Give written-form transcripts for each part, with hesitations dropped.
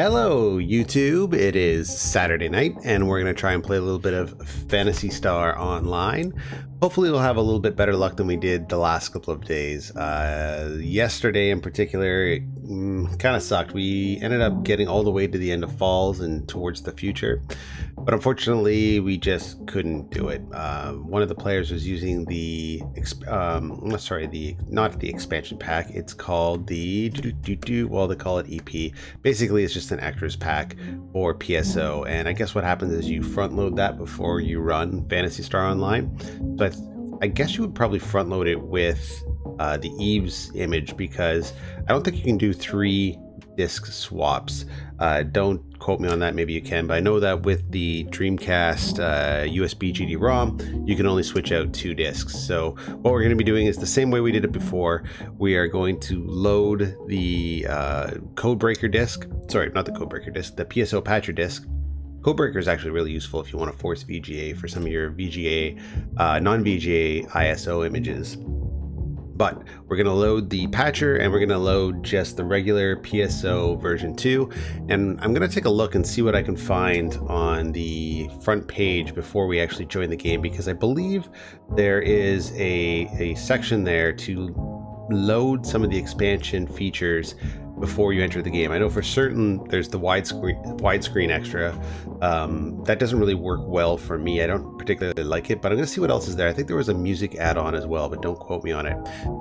Hello YouTube, it is Saturday night and we're going to try and play a little bit of Phantasy Star online. Hopefully we'll have a little bit better luck than we did the last couple of days. Yesterday in particular, it kind of sucked. We ended up getting all the way to the end of Falls and towards the future, but unfortunately we just couldn't do it. One of the players was using the, not the expansion pack, it's called the, well they call it EP. Basically it's just an extras pack for PSO, and I guess what happens is you front load that before you run Phantasy Star Online. But I guess you would probably front load it with the Eve's image, because I don't think you can do 3 disc swaps. Don't quote me on that, maybe you can, but I know that with the Dreamcast USB GD-ROM you can only switch out 2 discs. So what we're going to be doing is the same way we did it before. We are going to load the codebreaker disc, sorry, not the codebreaker disc, the PSO patcher disc. Codebreaker is actually really useful if you want to force VGA for some of your VGA, non-VGA ISO images. But we're going to load the patcher and we're going to load just the regular PSO version 2. And I'm going to take a look and see what I can find on the front page before we actually join the game, because I believe there is a section there to load some of the expansion features before you enter the game. I know for certain there's the widescreen extra. That doesn't really work well for me. I don't particularly like it, but I'm gonna see what else is there. I think there was a music add-on as well, but don't quote me on it.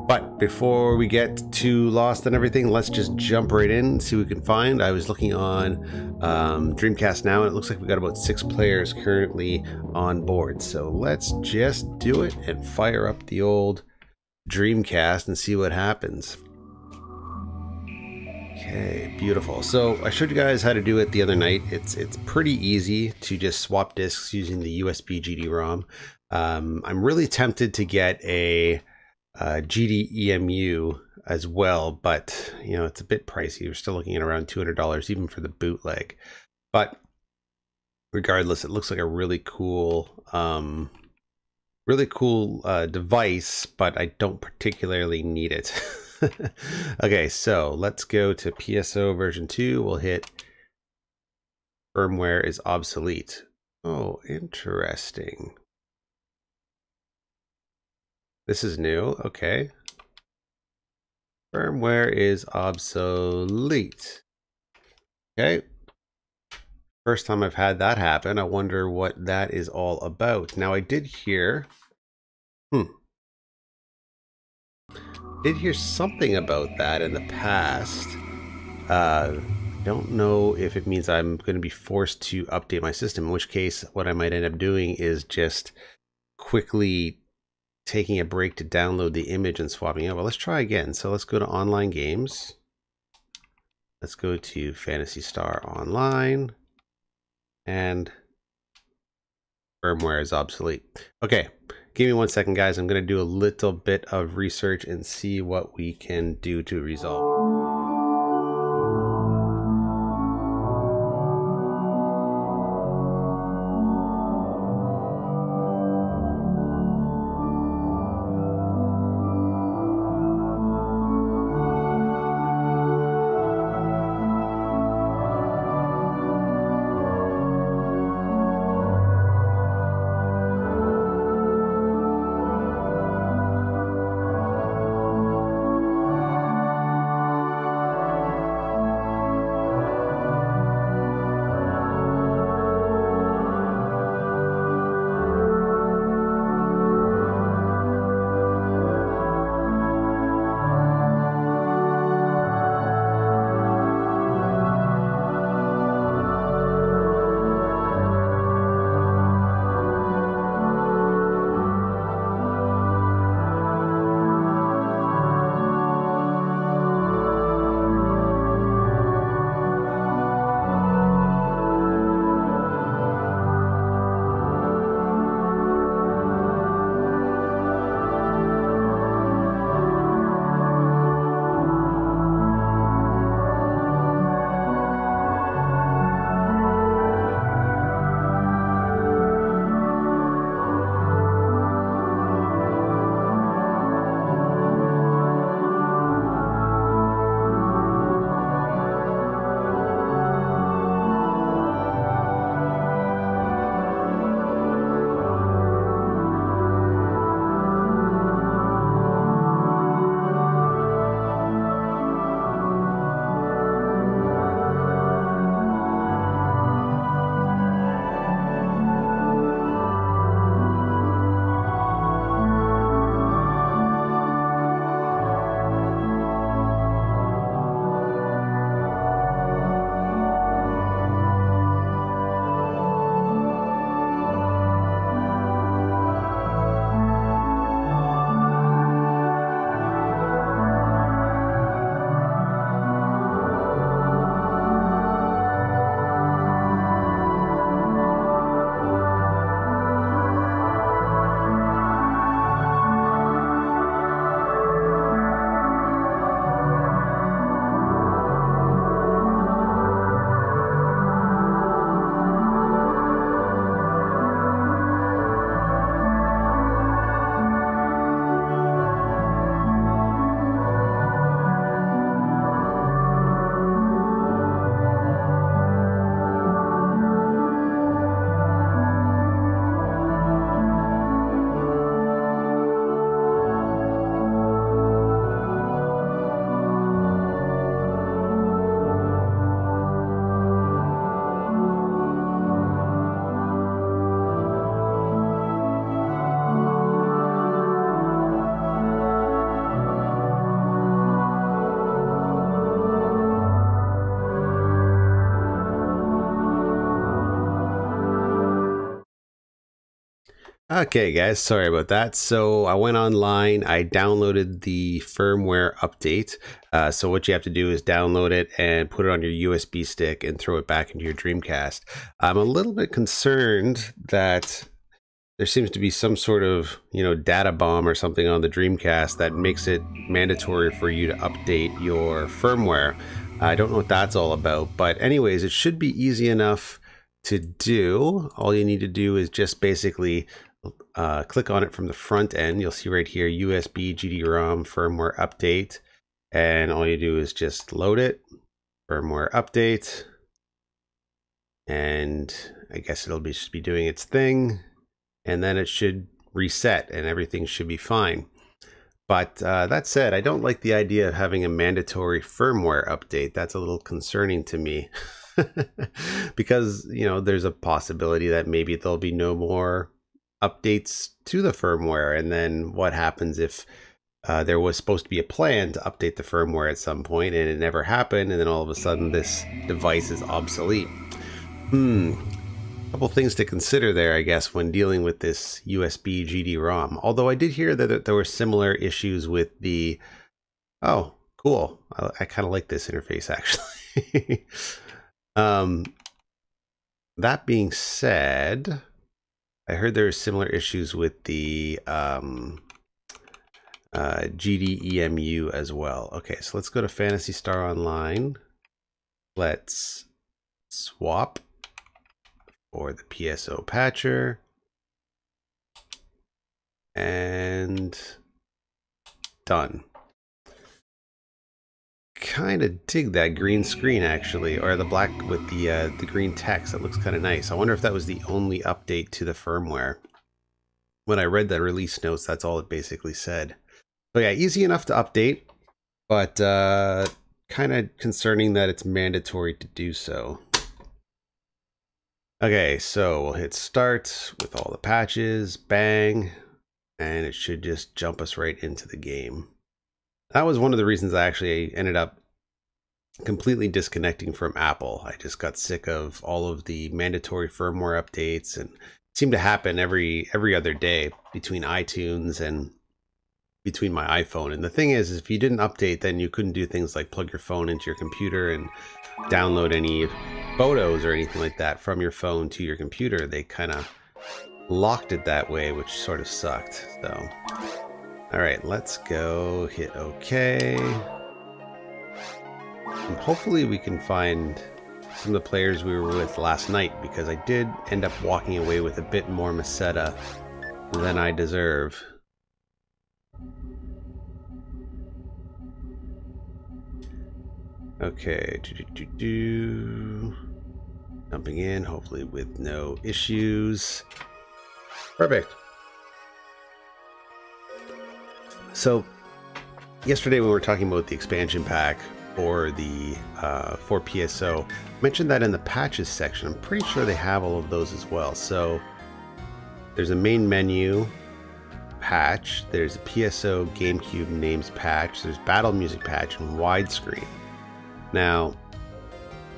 But before we get too lost and everything, let's just jump right in and see what we can find. I was looking on Dreamcast Now, and it looks like we got about 6 players currently on board. So let's just do it and fire up the old Dreamcast and see what happens. Okay, beautiful. So I showed you guys how to do it the other night. It's pretty easy to just swap discs using the USB GD-ROM. I'm really tempted to get a GD-EMU as well, but you know, it's a bit pricey. We're still looking at around $200 even for the bootleg. But regardless, it looks like a really cool device, but I don't particularly need it. Okay, so let's go to PSO version 2. We'll hit firmware is obsolete. Oh, interesting. This is new. Okay. Firmware is obsolete. Okay. First time I've had that happen. I wonder what that is all about. Now I did hear something about that in the past. Don't know if it means I'm going to be forced to update my system, in which case what I might end up doing is just quickly taking a break to download the image and swapping it. Well, let's try again. So let's go to online games. Let's go to Phantasy Star Online, and firmware is obsolete. Okay. Give me 1 second, guys. I'm going to do a little bit of research and see what we can do to resolve. Okay guys, sorry about that. So I went online, I downloaded the firmware update. So what you have to do is download it and put it on your USB stick and throw it back into your Dreamcast. I'm a little bit concerned that there seems to be some sort of, data bomb or something on the Dreamcast that makes it mandatory for you to update your firmware. I don't know what that's all about, but anyways, it should be easy enough to do. All you need to do is just basically click on it from the front end. You'll see right here, USB GD-ROM firmware update. And all you do is just load it, firmware update. And I guess it'll just be doing its thing. And then it should reset and everything should be fine. But that said, I don't like the idea of having a mandatory firmware update. That's a little concerning to me. Because, there's a possibility that maybe there'll be no more updates to the firmware. And then what happens if there was supposed to be a plan to update the firmware at some point and it never happened, and then all of a sudden this device is obsolete? Couple things to consider there, I guess, when dealing with this USB GD-ROM. Although I did hear that there were similar issues with the... Oh, cool. I kind of like this interface, actually. That being said, I heard there are similar issues with the GD-EMU as well. Okay, so let's go to Phantasy Star Online. Let's swap for the PSO patcher. And done. Kind of dig that green screen, actually, or the black with the green text. That looks kind of nice. I wonder if that was the only update to the firmware. When I read the release notes, that's all it basically said. So yeah, easy enough to update, but kind of concerning that it's mandatory to do so. Okay, so we'll hit start with all the patches, bang, and it should just jump us right into the game. That was one of the reasons I actually ended up completely disconnecting from Apple. I just got sick of all of the mandatory firmware updates, and it seemed to happen every other day between iTunes and between my iPhone. And the thing is if you didn't update, then you couldn't do things like plug your phone into your computer and download any photos or anything like that from your phone to your computer. They kind of locked it that way, which sort of sucked. So all right, let's go hit OK. And hopefully we can find some of the players we were with last night, because I did end up walking away with a bit more Meseta than I deserve. Okay, jumping in, hopefully with no issues. Perfect. So yesterday when we were talking about the expansion pack for the for PSO, I mentioned that in the patches section. I'm pretty sure they have all of those as well. So there's a main menu patch, there's a PSO GameCube names patch, there's battle music patch, and widescreen. Now,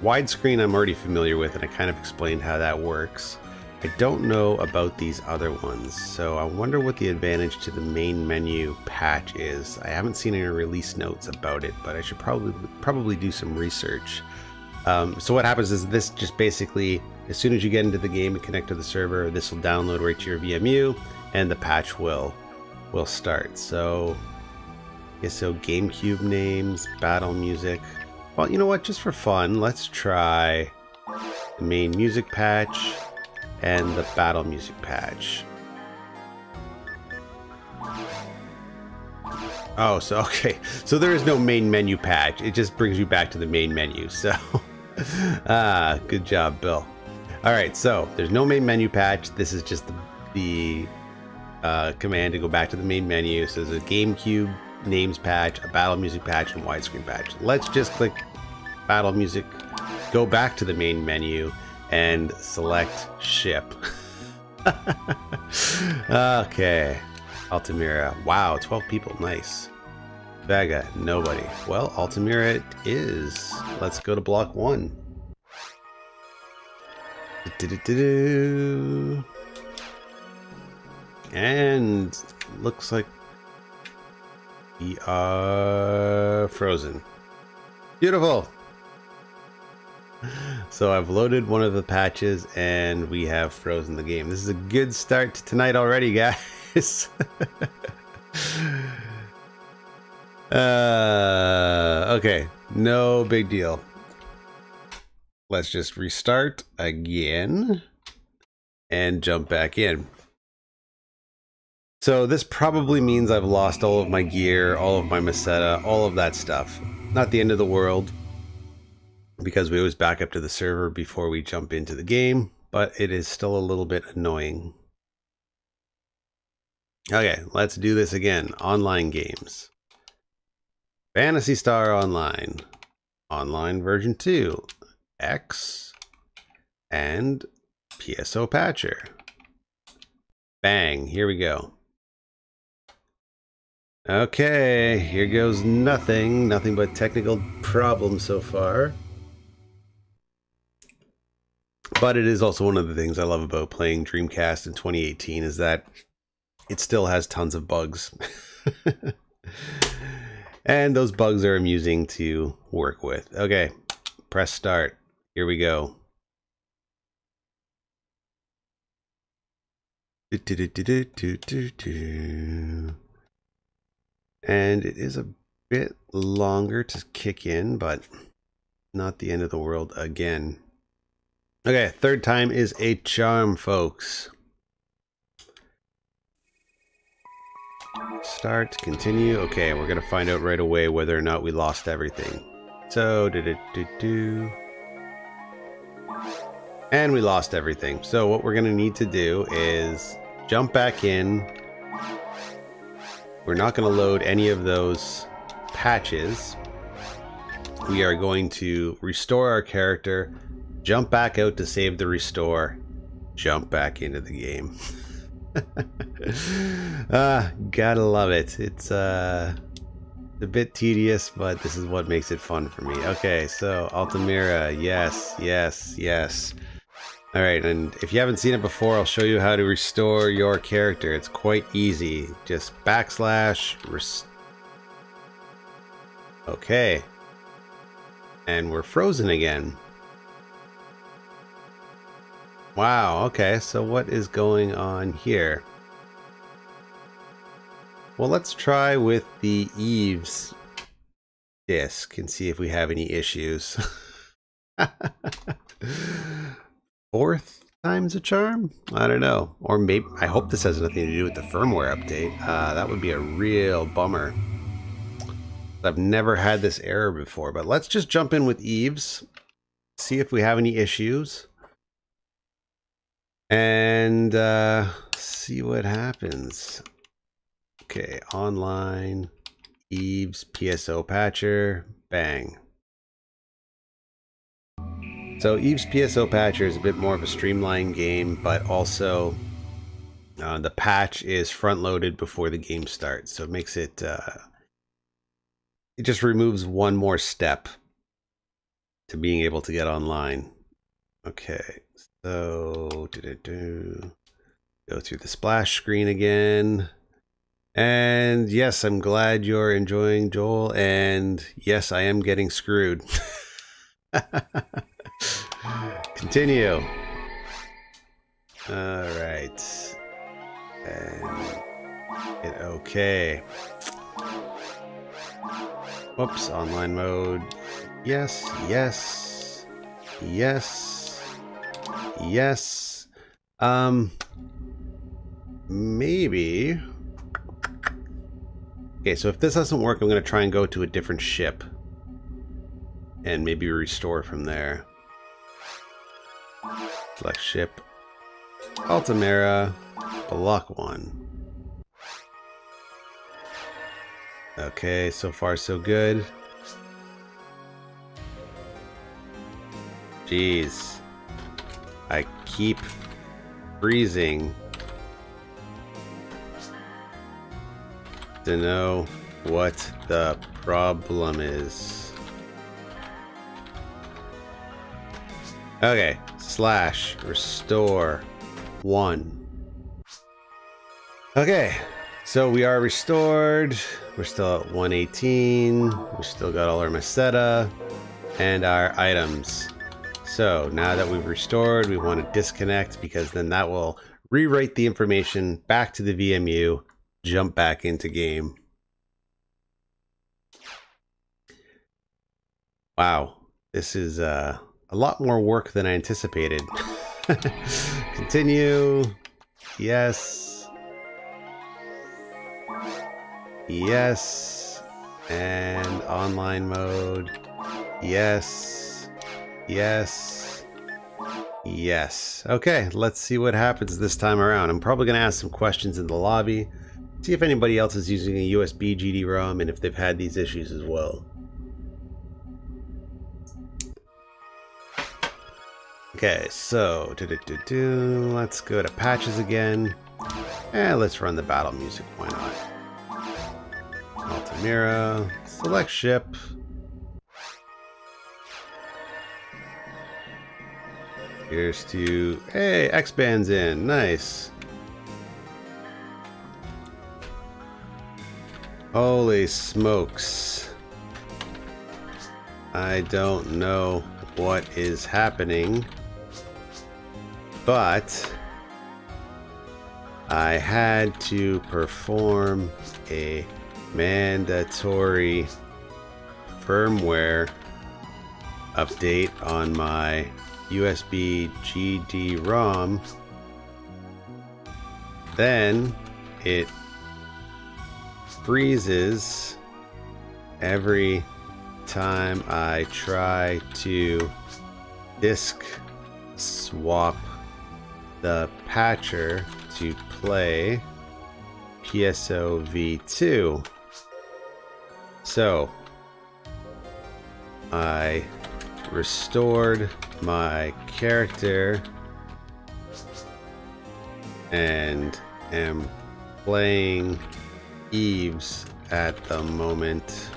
widescreen I'm already familiar with, and I kind of explained how that works. I don't know about these other ones, so I wonder what the advantage to the main menu patch is. I haven't seen any release notes about it, but I should probably do some research. So what happens is this just basically, as soon as you get into the game and connect to the server, this will download right to your VMU, and the patch will start. So GameCube names, battle music. Well, you know what? Just for fun, let's try the main music patch and the battle music patch. Oh, so okay. So there is no main menu patch. It just brings you back to the main menu. So, good job, Bill. All right, so there's no main menu patch. This is just the command to go back to the main menu. So there's a GameCube names patch, a battle music patch, and widescreen patch. Let's just click battle music, go back to the main menu, and select ship. Okay, Altamira. Wow, 12 people, nice. Vega, nobody. Well, Altamira it is. Let's go to block 1. And looks like we are frozen. Beautiful. So I've loaded one of the patches and we have frozen the game. This is a good start to tonight already, guys. Okay, no big deal. Let's just restart again and jump back in. So this probably means I've lost all of my gear, all of my Meseta, all of that stuff. Not the end of the world, because we always back up to the server before we jump into the game, but it is still a little bit annoying. Okay, let's do this again. Online games. Phantasy Star Online. Online version 2. X. And PSO Patcher. Bang, here we go. Okay, here goes nothing. Nothing but technical problems so far. But it is also one of the things I love about playing Dreamcast in 2018 is that it still has tons of bugs. And those bugs are amusing to work with. Okay, press start. Here we go. And it is a bit longer to kick in, but not the end of the world again. Okay, third time is a charm, folks. Start, continue. Okay, we're gonna find out right away whether or not we lost everything. So, and we lost everything. So what we're gonna need to do is jump back in. We're not going to load any of those patches. We are going to restore our character, jump back out to save the restore, jump back into the game. Gotta love it. It's a bit tedious, but this is what makes it fun for me. Okay, so Altamira, yes, yes, yes. Alright, and if you haven't seen it before, I'll show you how to restore your character. It's quite easy. Just backslash, okay. And we're frozen again. Wow, okay, so what is going on here? Well, let's try with the Eve's disc and see if we have any issues. Fourth time's a charm? I don't know. Or maybe, I hope this has nothing to do with the firmware update. That would be a real bummer. I've never had this error before, but let's just jump in with Eve's, see if we have any issues, and see what happens. Okay, online, Eve's, PSO Patcher, bang. So Eve's PSO Patcher is a bit more of a streamlined game, but also the patch is front-loaded before the game starts, so it makes it, it just removes one more step to being able to get online. Okay, so go through the splash screen again. And yes, I'm glad you're enjoying, Joel, and yes, I am getting screwed. Continue. All right. And hit OK. Whoops, online mode. Yes, yes, yes, yes. Maybe. Okay, so if this doesn't work, I'm going to try and go to a different ship. And maybe restore from there. Select ship. Altamira. Block 1. Okay, so far so good. Jeez. I keep freezing. To know what the problem is. Okay, slash restore 1. Okay, so we are restored. We're still at 118. We still got all our meseta and our items. So now that we've restored, we want to disconnect because then that will rewrite the information back to the VMU, jump back into game. Wow, this is a lot more work than I anticipated. Continue. Yes. Yes. And online mode. Yes. Yes. Yes. Okay, let's see what happens this time around. I'm probably going to ask some questions in the lobby. See if anybody else is using a USB GD-ROM and if they've had these issues as well. Okay, so let's go to patches again, and let's run the battle music. Why not? Altamira, select ship. Here's to hey, X-Band's in, nice. Holy smokes! I don't know what is happening. But I had to perform a mandatory firmware update on my USB GD-ROM. Then it freezes every time I try to disk swap the patcher to play PSO v2. So I restored my character and am playing Eves at the moment.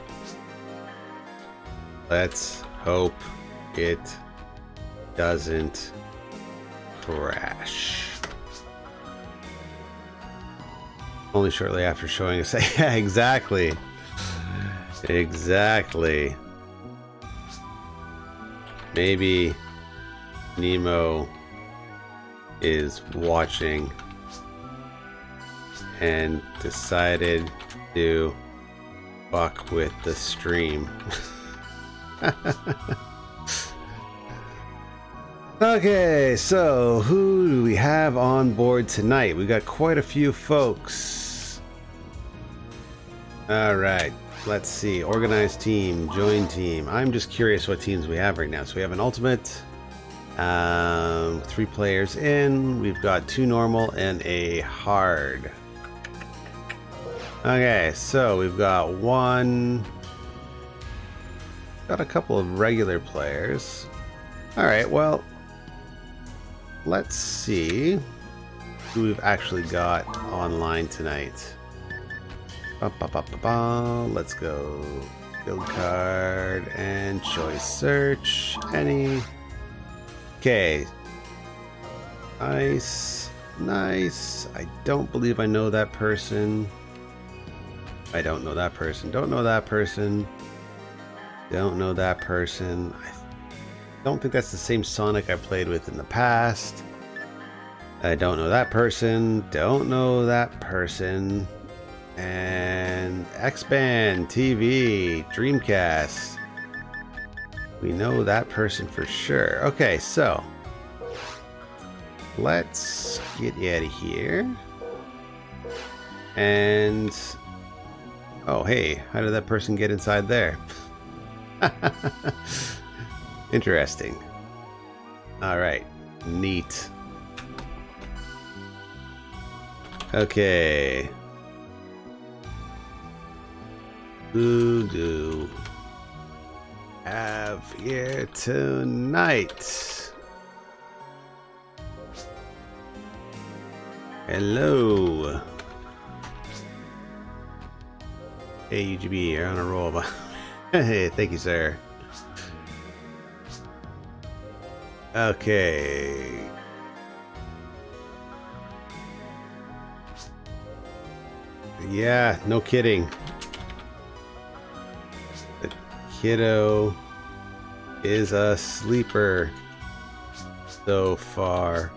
Let's hope it doesn't crash. Only shortly after showing us. Yeah, exactly. Exactly. Maybe Nemo is watching and decided to fuck with the stream. Okay, so who do we have on board tonight? We got quite a few folks. All right, let's see. Organized team, join team. I'm just curious what teams we have right now. So we have an ultimate, 3 players in. We've got 2 normal and a hard. Okay, so we've got a couple of regular players. All right, well, let's see who we've actually got online tonight. Let's go build card and choice search. Any. Okay. Nice. Nice. I don't believe I know that person. I don't know that person. Don't know that person. Don't know that person. I don't think that's the same Sonic I played with in the past. I don't know that person. Don't know that person. And X-Band TV Dreamcast. We know that person for sure. Okay, so let's get out of here. And oh, hey, how did that person get inside there? Interesting. All right, neat. Okay. Who do have here tonight? Hello. Hey, UGB, you're on a roll. Hey, thank you, sir. Okay. Yeah, no kidding. The kiddo is a sleeper so far.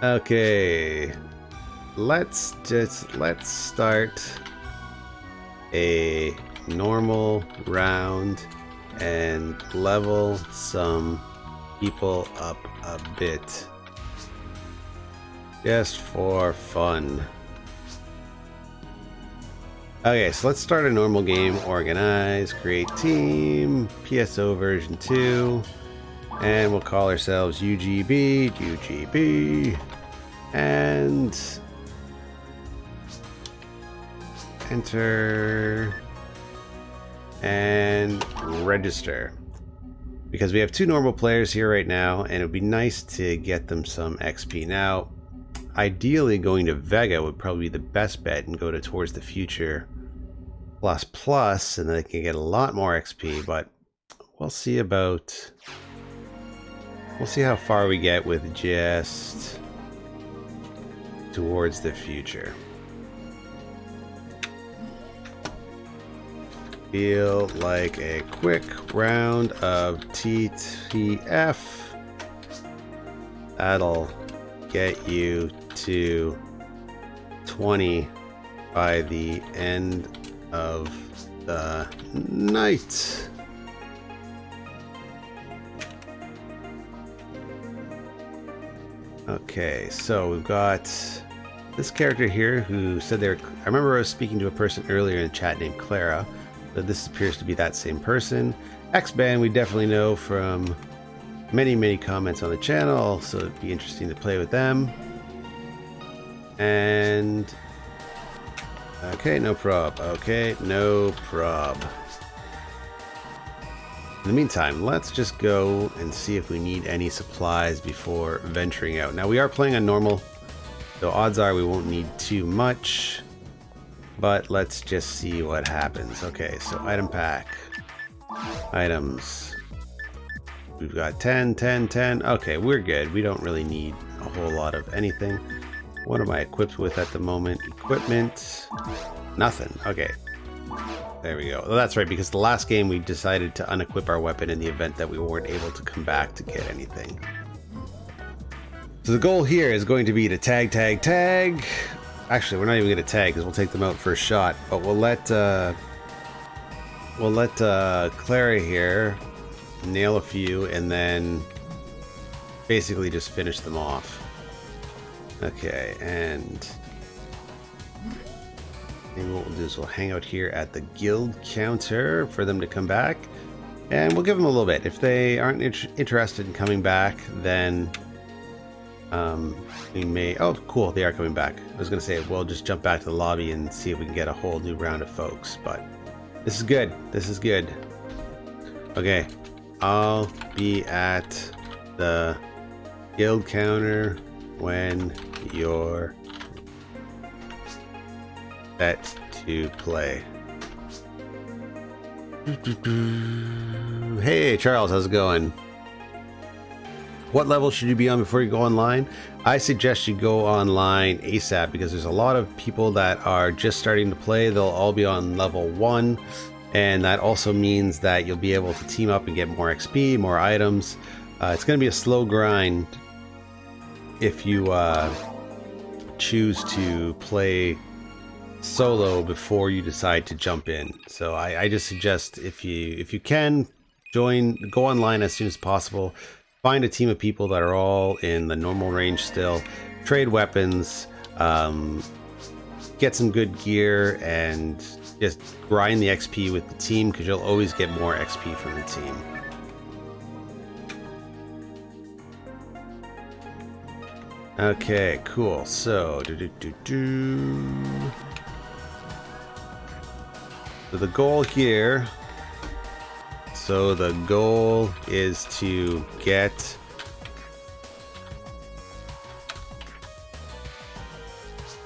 Okay, let's start a normal round and level some people up a bit, just for fun. Okay, so let's start a normal game. Organize, create team, PSO version 2, and we'll call ourselves UGB, and enter and register. Because we have 2 normal players here right now, and it would be nice to get them some XP. Now, ideally going to Vega would probably be the best bet and go to Towards the Future ++, and then they can get a lot more XP, but we'll see how far we get with just Towards the Future. Feel like a quick round of TTF. That'll get you to 20 by the end of the night. Okay, so we've got this character here who said they're... I remember I was speaking to a person earlier in the chat named Clara. So this appears to be that same person. X-Band we definitely know from many comments on the channel, so it'd be interesting to play with them. And okay, no prob. Okay, no prob. In the meantime, let's just go and see if we need any supplies before venturing out. Now we are playing on normal, so odds are we won't need too much, but let's just see what happens. Okay, so item pack. Items. We've got 10, 10, 10. Okay, we're good. We don't really need a whole lot of anything. What am I equipped with at the moment? Equipment. Nothing. Okay. There we go. Well, that's right, because the last game we decided to unequip our weapon in the event that we weren't able to come back to get anything. So the goal here is going to be to tag. Actually, we're not even going to tag because we'll take them out for a shot, but we'll let Clara here nail a few and then basically just finish them off. Okay, and maybe what we'll do is we'll hang out here at the guild counter for them to come back, and we'll give them a little bit. If they aren't interested in coming back, then we may... Oh, cool, they are coming back. I was gonna say we'll just jump back to the lobby and see if we can get a whole new round of folks, but this is good. This is good. Okay, I'll be at the guild counter when you're set to play. Hey Charles, how's it going? What level should you be on before you go online? I suggest you go online ASAP because there's a lot of people that are just starting to play. They'll all be on level 1, and that also means that you'll be able to team up and get more XP, more items. It's going to be a slow grind if you choose to play solo before you decide to jump in. So I just suggest if you can go online as soon as possible. Find a team of people that are all in the normal range still. Trade weapons, get some good gear, and just grind the XP with the team because you'll always get more XP from the team. Okay, cool. So, so the goal here... So the goal is to get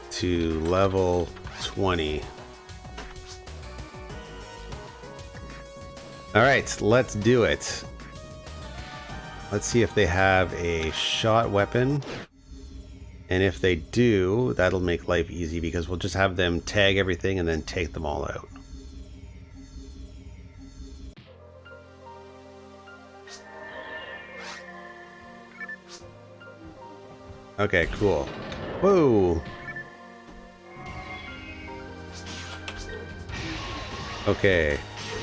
to level 20. All right, let's do it. Let's see if they have a shot weapon. And if they do, that'll make life easy because we'll just have them tag everything and then take them all out. Okay, cool. Whoa! Okay,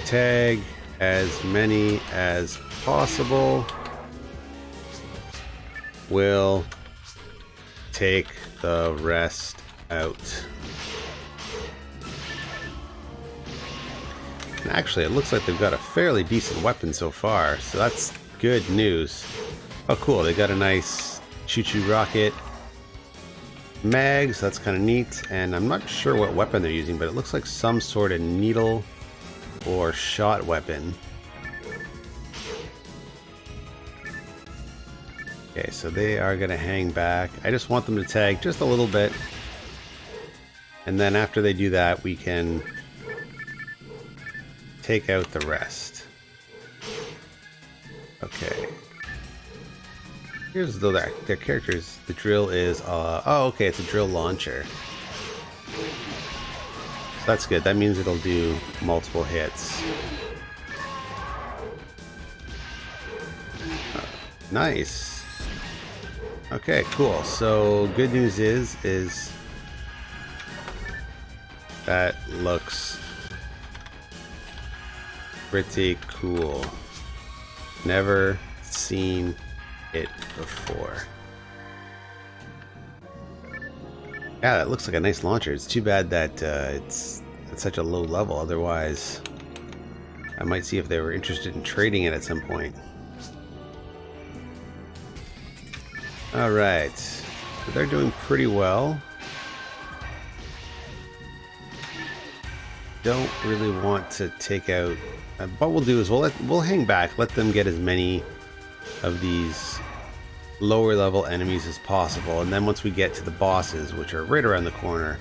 tag as many as possible. We'll take the rest out. And actually, it looks like they've got a fairly decent weapon so far, so that's good news. Oh cool, they got a nice choo-choo rocket mag, so that's kind of neat. And I'm not sure what weapon they're using, but it looks like some sort of needle or shot weapon. Okay, so they are going to hang back. I just want them to tag just a little bit. And then after they do that, we can take out the rest. Okay. Here's though their characters. The drill is, oh, okay, it's a drill launcher. So that's good. That means it'll do multiple hits. Nice. Okay, cool. So good news is that looks pretty cool. Never seen it before. Yeah, that looks like a nice launcher. It's too bad that it's at such a low level. Otherwise, I might see if they were interested in trading it at some point. Alright, so they're doing pretty well. Don't really want to take out... what we'll do is we'll hang back, let them get as many of these lower level enemies as possible, and then once we get to the bosses, which are right around the corner,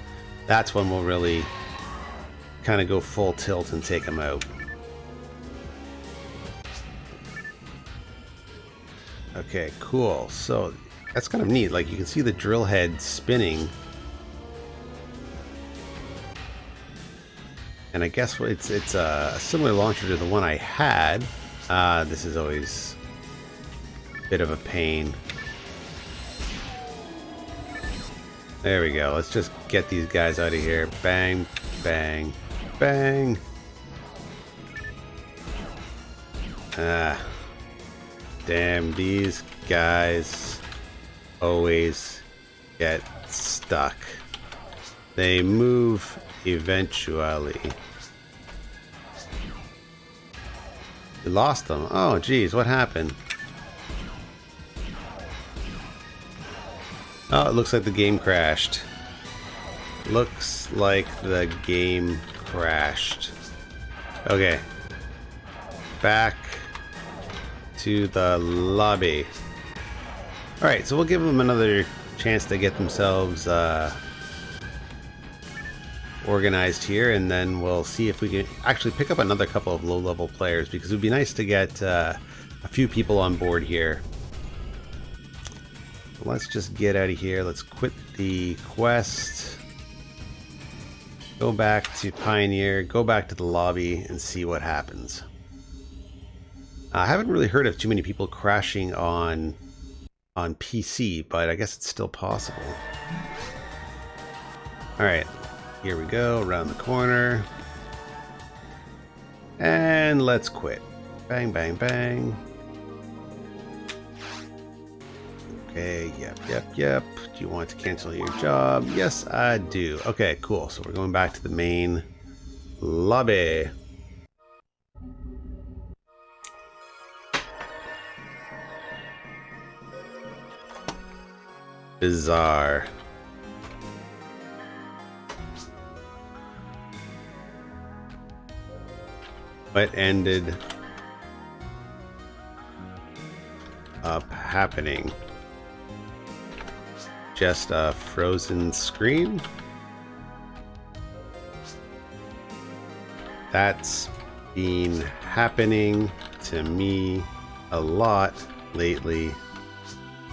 that's when we'll really kind of go full tilt and take them out. Okay, cool. So that's kind of neat. Like, you can see the drill head spinning, and I guess it's a similar launcher to the one I had. This is always a bit of a pain. There we go. Let's just get these guys out of here. Bang, bang, bang. Damn, these guys always get stuck. They move eventually. You lost them. Oh, geez, what happened? Oh, it looks like the game crashed. Looks like the game crashed. Okay. Back to the lobby. Alright, so we'll give them another chance to get themselves organized here, and then we'll see if we can actually pick up another couple of low-level players, because it would be nice to get a few people on board here. Let's just get out of here. Let's quit the quest. Go back to Pioneer. Go back to the lobby and see what happens. I haven't really heard of too many people crashing on PC, but I guess it's still possible. Alright, here we go. Around the corner. And let's quit. Bang, bang, bang. Okay, yep. Do you want to cancel your job? Yes, I do. Okay, cool. So we're going back to the main lobby. Bizarre. What ended up happening? Just a frozen screen? That's been happening to me a lot lately.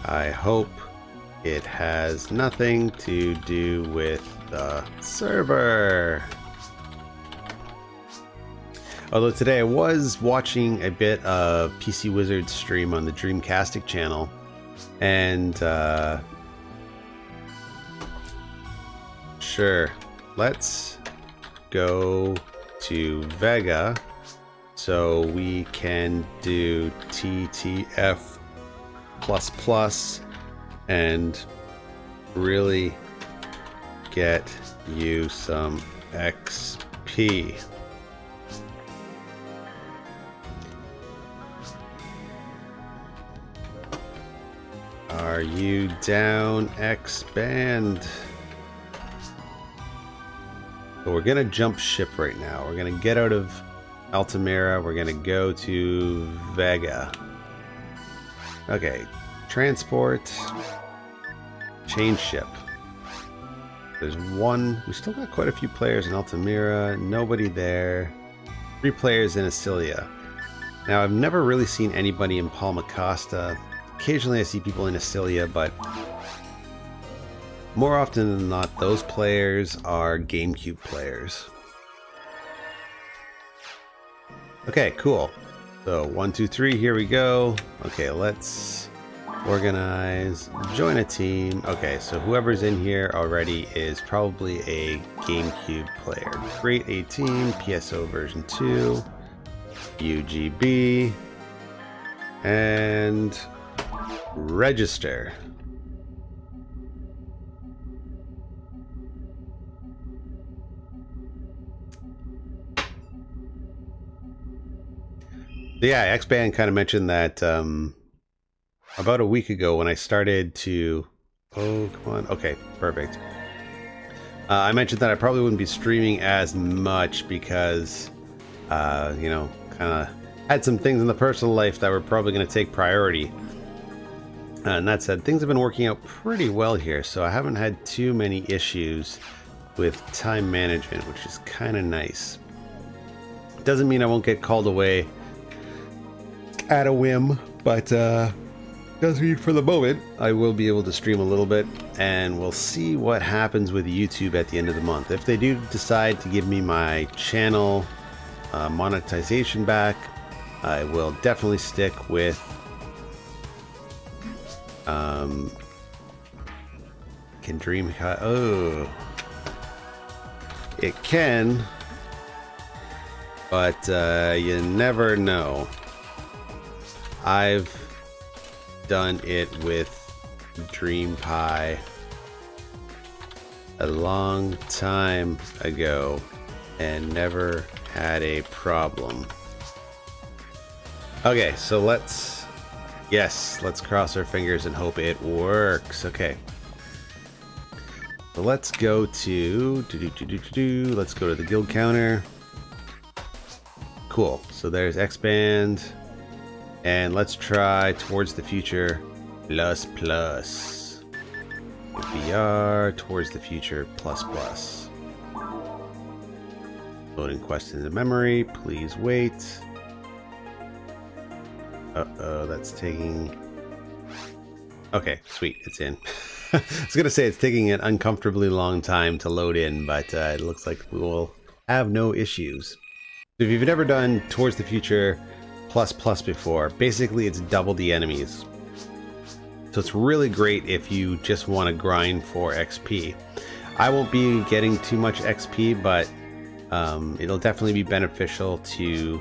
I hope It has nothing to do with the server. Although today I was watching a bit of PC Wizard's stream on the Dreamcastic channel, and sure, let's go to Vega so we can do TTF++ and really get you some XP. Are you down, X-Band? So we're gonna jump ship right now. We're gonna get out of Altamira. We're gonna go to Vega. Okay, transport, change ship. There's one. We still got quite a few players in Altamira. Nobody there. 3 players in Asilia. Now I've never really seen anybody in Palma Costa. Occasionally I see people in Asilia, but more often than not, those players are GameCube players. Okay, cool. So 1, 2, 3, here we go. Okay, let's organize, join a team. Okay, so whoever's in here already is probably a GameCube player. Create a team, PSO version 2, UGB, and register. Yeah, X-Band kind of mentioned that about a week ago when I started to... Oh, come on. Okay, perfect. I mentioned that I probably wouldn't be streaming as much because, you know, kind of had some things in the personal life that were probably going to take priority. And that said, things have been working out pretty well here, so I haven't had too many issues with time management, which is kind of nice. Doesn't mean I won't get called away at a whim, but does mean for the moment I will be able to stream a little bit, and we'll see what happens with YouTube at the end of the month. If they do decide to give me my channel monetization back, I will definitely stick with can DreamPi... Oh, it can, but you never know. I've done it with DreamPi a long time ago and never had a problem. Okay, so let's cross our fingers and hope it works. Okay, so let's go to let's go to the guild counter. Cool, so there's X-Band. And let's try Towards the Future plus plus. VR Towards the Future plus plus. Loading quest into memory. Please wait. Uh-oh, that's taking... Okay, sweet, it's in. I was gonna say it's taking an uncomfortably long time to load in, but it looks like we will have no issues. If you've never done Towards the Future plus plus before, basically it's double the enemies. So it's really great if you just want to grind for XP. I won't be getting too much XP, but it'll definitely be beneficial to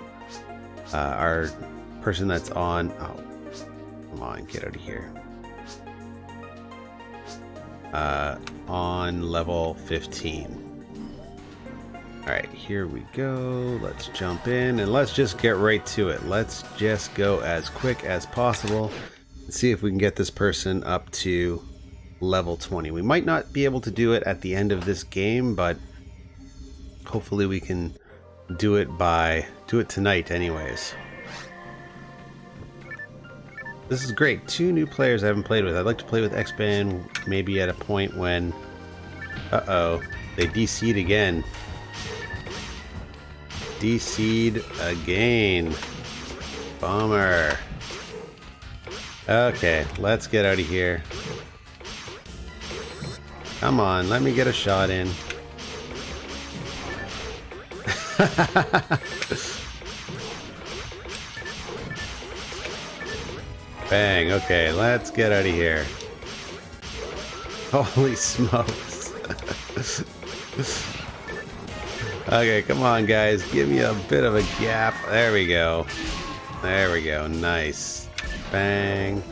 our person that's on... Oh, come on, get out of here. On level 15. Alright, here we go. Let's jump in and let's just get right to it. Let's just go as quick as possible and see if we can get this person up to level 20. We might not be able to do it at the end of this game, but hopefully we can do it tonight anyways. This is great. 2 new players I haven't played with. I'd like to play with X-Band maybe at a point when... Uh-oh, they DC'd again. DC'd again. Bummer. Okay, let's get out of here. Come on, let me get a shot in. Bang, okay, let's get out of here. Holy smokes. Okay, come on guys, give me a bit of a gap. There we go. There we go, nice. Bang.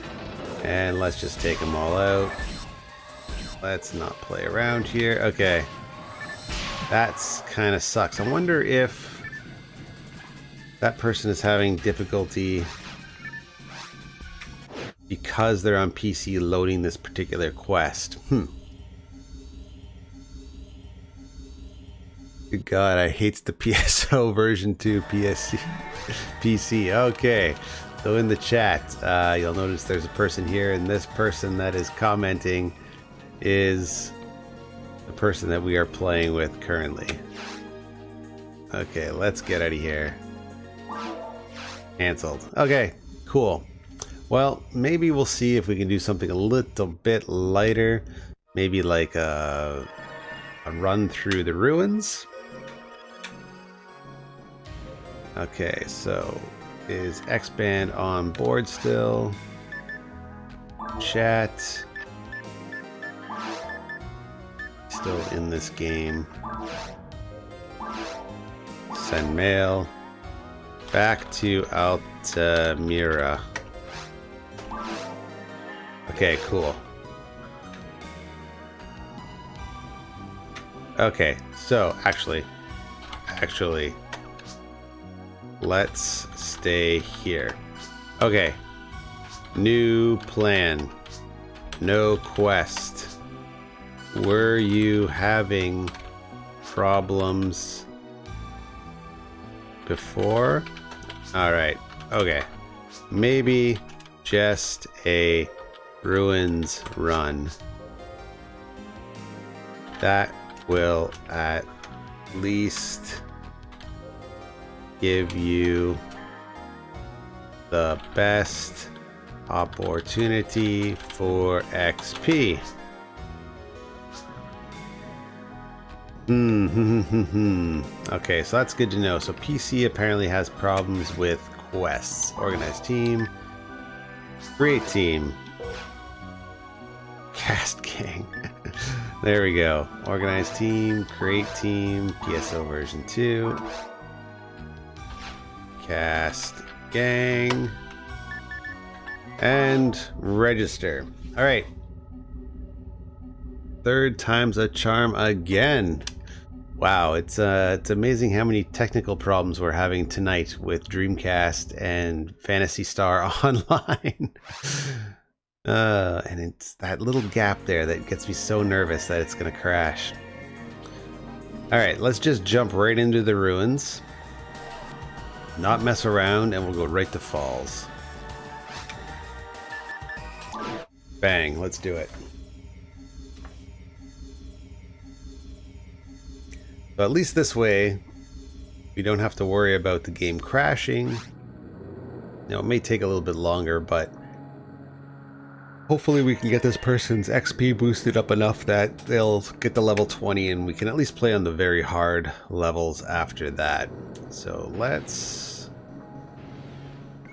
And let's just take them all out. Let's not play around here. Okay. That's kind of sucks. I wonder if that person is having difficulty because they're on PC loading this particular quest. Good God, I hate the PSO version 2 PC. Okay, so in the chat, you'll notice there's a person here, and this person that is commenting is the person that we are playing with currently. Okay, let's get out of here. Cancelled. Okay, cool. Well, maybe we'll see if we can do something a little bit lighter. Maybe like a run through the ruins. Okay, so is X-Band on board still? Chat. Still in this game. Send mail. Back to Altamira. Okay, cool. Okay, so actually, let's stay here. Okay, new plan. No quest. Were you having problems before? Alright, okay. Maybe just a ruins run. That will at least give you the best opportunity for XP. Okay, so that's good to know. So PC apparently has problems with quests. Organized team. Create team. Cast gang. There we go. Organized team, create team, PSO version 2. Cast gang. And register. Alright. Third time's a charm again. Wow, it's amazing how many technical problems we're having tonight with Dreamcast and Phantasy Star Online. And it's that little gap there that gets me so nervous that it's gonna crash. Alright, let's just jump right into the ruins. Not mess around, and we'll go right to Falls. Bang, let's do it. So at least this way, we don't have to worry about the game crashing. Now, it may take a little bit longer, but hopefully we can get this person's XP boosted up enough that they'll get to level 20 and we can at least play on the very hard levels after that. So let's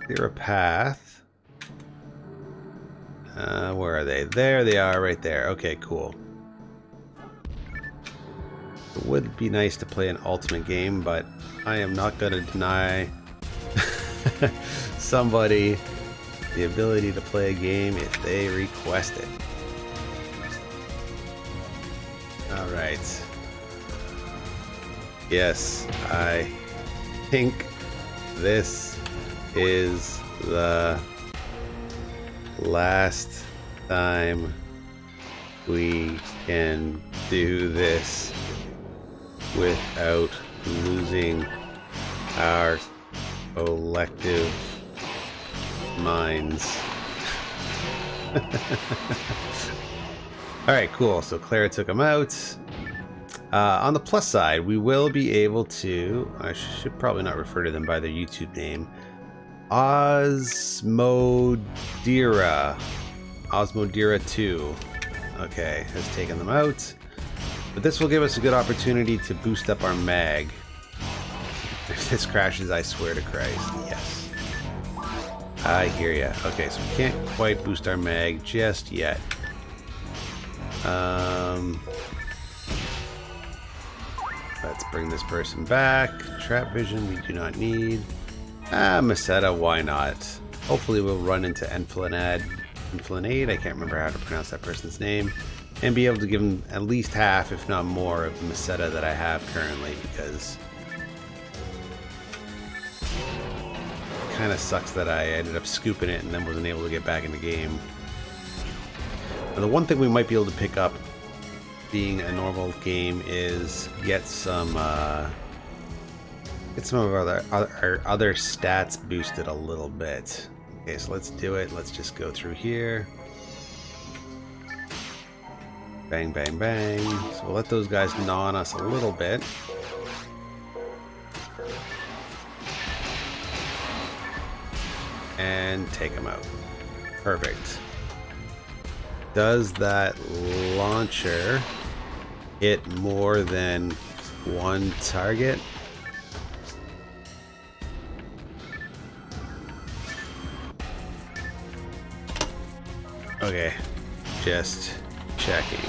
clear a path. Where are they? There they are, right there. Okay, cool. It would be nice to play an ultimate game, but I am not going to deny somebody the ability to play a game if they request it. Alright. Yes, I think this is the last time we can do this without losing our collective minds. Alright, cool. So Clara took him out. On the plus side, we will be able to... I should probably not refer to them by their YouTube name. Osmodira. Osmodira 2. Okay, has taken them out. But this will give us a good opportunity to boost up our mag. If this crashes, I swear to Christ. Yes. I hear ya. Okay, so we can't quite boost our mag just yet. Let's bring this person back. Trap vision we do not need. Meseta, why not? Hopefully we'll run into Enflanade, I can't remember how to pronounce that person's name, and be able to give him at least half, if not more, of the Meseta that I have currently, because it kind of sucks that I ended up scooping it and then wasn't able to get back in the game. Now, the one thing we might be able to pick up being a normal game is get some of our other stats boosted a little bit. Okay, so let's do it. Let's just go through here. Bang, bang, bang. So we'll let those guys gnaw on us a little bit. And take them out. Perfect. Does that launcher hit more than one target? Okay, just checking.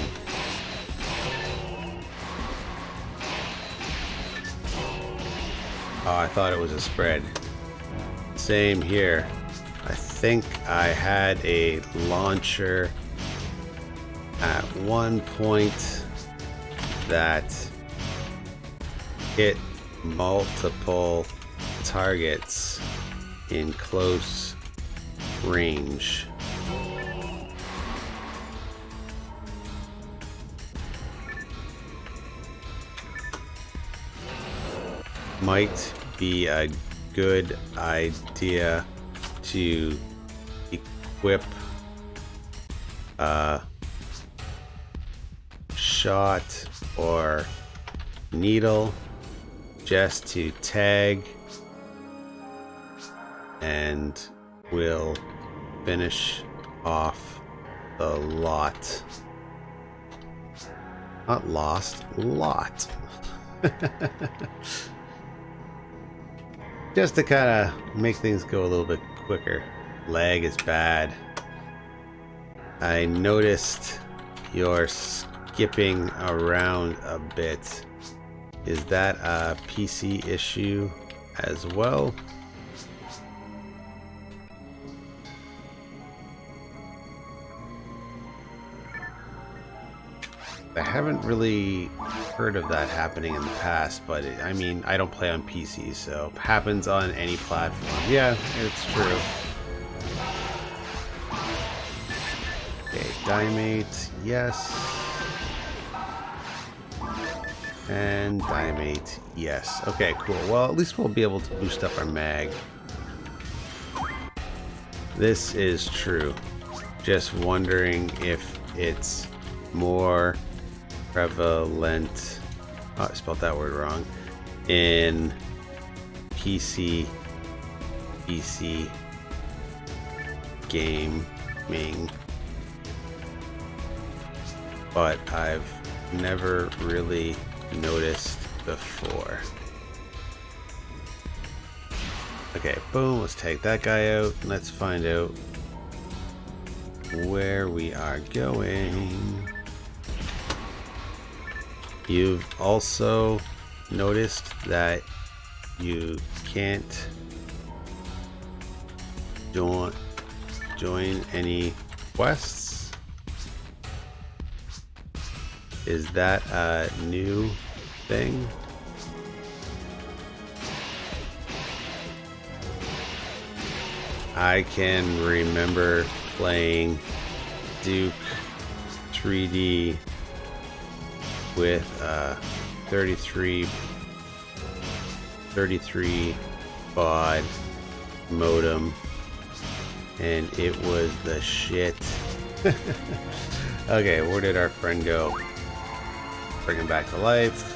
Oh, I thought it was a spread. Same here. I think I had a launcher at one point that hit multiple targets in close range. Might be a good idea to equip a shot or needle just to tag, and we'll finish off the lot. Not lost, lot. Just to kind of make things go a little bit quicker. Lag is bad. I noticed you're skipping around a bit. Is that a PC issue as well? I haven't really heard of that happening in the past, but I mean, I don't play on PC, so it happens on any platform. Yeah, it's true. Okay, Diamate, yes. And Diamate, yes. Okay, cool. Well, at least we'll be able to boost up our mag. This is true. Just wondering if it's more prevalent, oh, I spelled that word wrong, in PC gaming, but I've never really noticed before. Okay, boom, let's take that guy out. Let's find out where we are going. You've also noticed that you can't join any quests. Is that a new thing? I can remember playing Duke 3D with a 33 baud modem, and it was the shit. Okay, where did our friend go? Bring him back to life.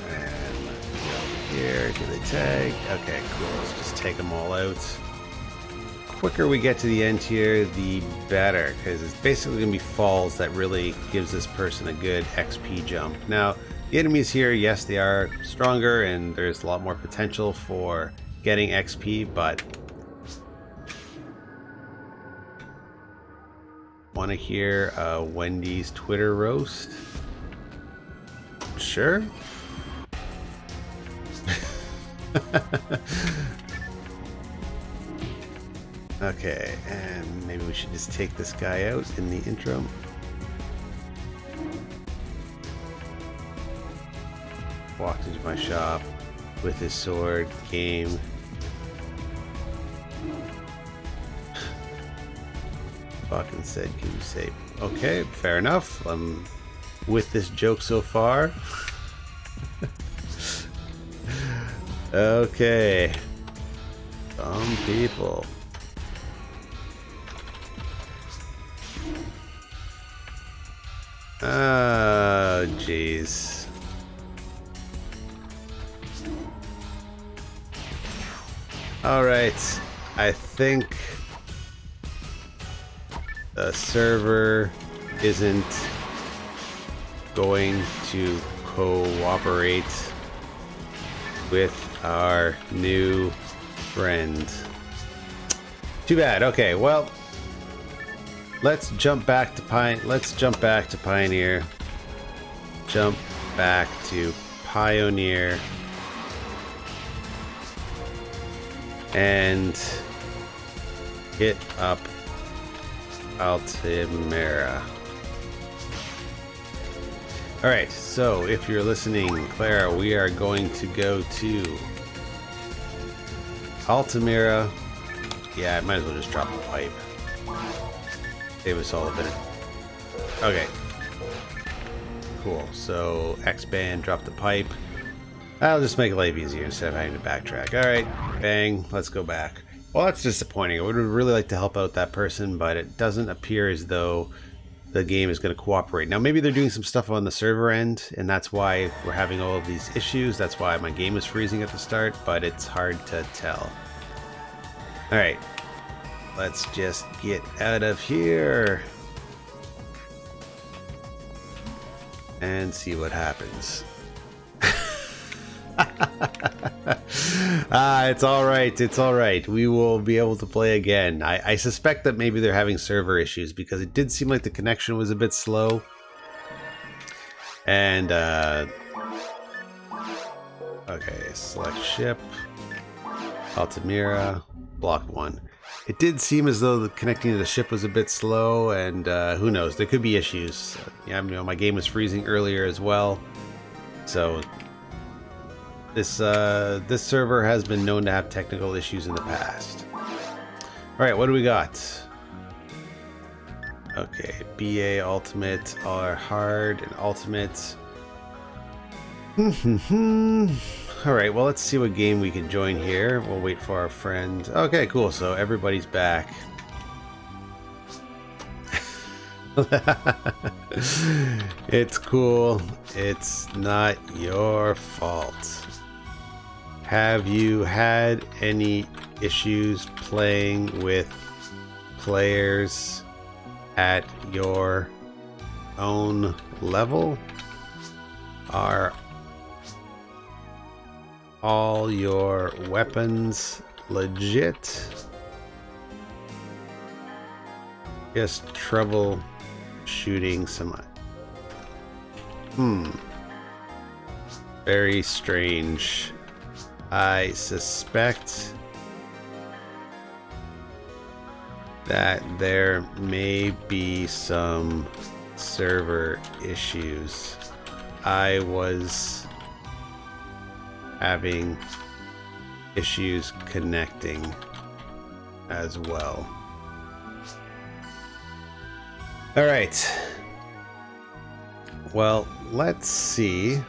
And let's go over here, do the tag. Okay, cool. Let's just take them all out. quicker we get to the end here, the better, because it's basically going to be falls that really gives this person a good XP jump. Now, the enemies here, yes, they are stronger and there's a lot more potential for getting XP, but want to hear Wendy's Twitter roast? Sure. Okay, and maybe we should just take this guy out in the intro. Walked into my shop with his sword, game. Fucking said, can you say? Okay, fair enough. I'm with this joke so far. Okay. Some people. Oh, jeez. Alright. I think the server isn't going to cooperate with our new friend. Too bad. Okay, well, let's jump back to Pioneer. Jump back to Pioneer. And hit up Altamira. Alright, so if you're listening, Clara, we are going to go to Altamira. Yeah, I might as well just drop the pipe. Save us all a bit. Okay. Cool, so X-Band, drop the pipe. I'll just make life easier instead of having to backtrack. Alright, bang, let's go back. Well, that's disappointing. I would really like to help out that person, but it doesn't appear as though the game is going to cooperate. Now, maybe they're doing some stuff on the server end, and that's why we're having all of these issues. That's why my game is freezing at the start, but it's hard to tell. Alright, let's just get out of here and see what happens. It's alright, it's alright. We will be able to play again. I suspect that maybe they're having server issues because it did seem like the connection was a bit slow. And, okay, select ship. Altamira, block 1. It did seem as though the connecting to the ship was a bit slow, and who knows, there could be issues. Yeah, you know, my game was freezing earlier as well. So this server has been known to have technical issues in the past. Alright, what do we got? Okay, BA Ultimate are hard and Ultimate. Alright, well, let's see what game we can join here. We'll wait for our friend. Okay, cool, so everybody's back. It's cool. It's not your fault. Have you had any issues playing with players at your own level? Are all your weapons legit? Just trouble shooting some. Very strange. I suspect that there may be some server issues. I was having issues connecting as well. All right. Well, let's see.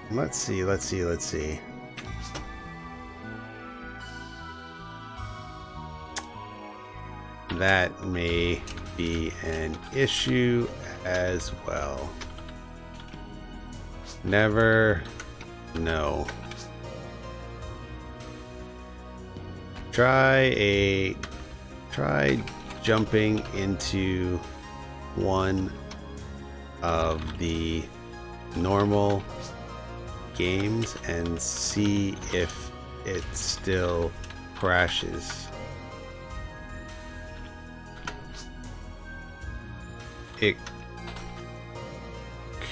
Let's see. That may be an issue as well. Never know. Try jumping into one of the normal games and see if it still crashes. It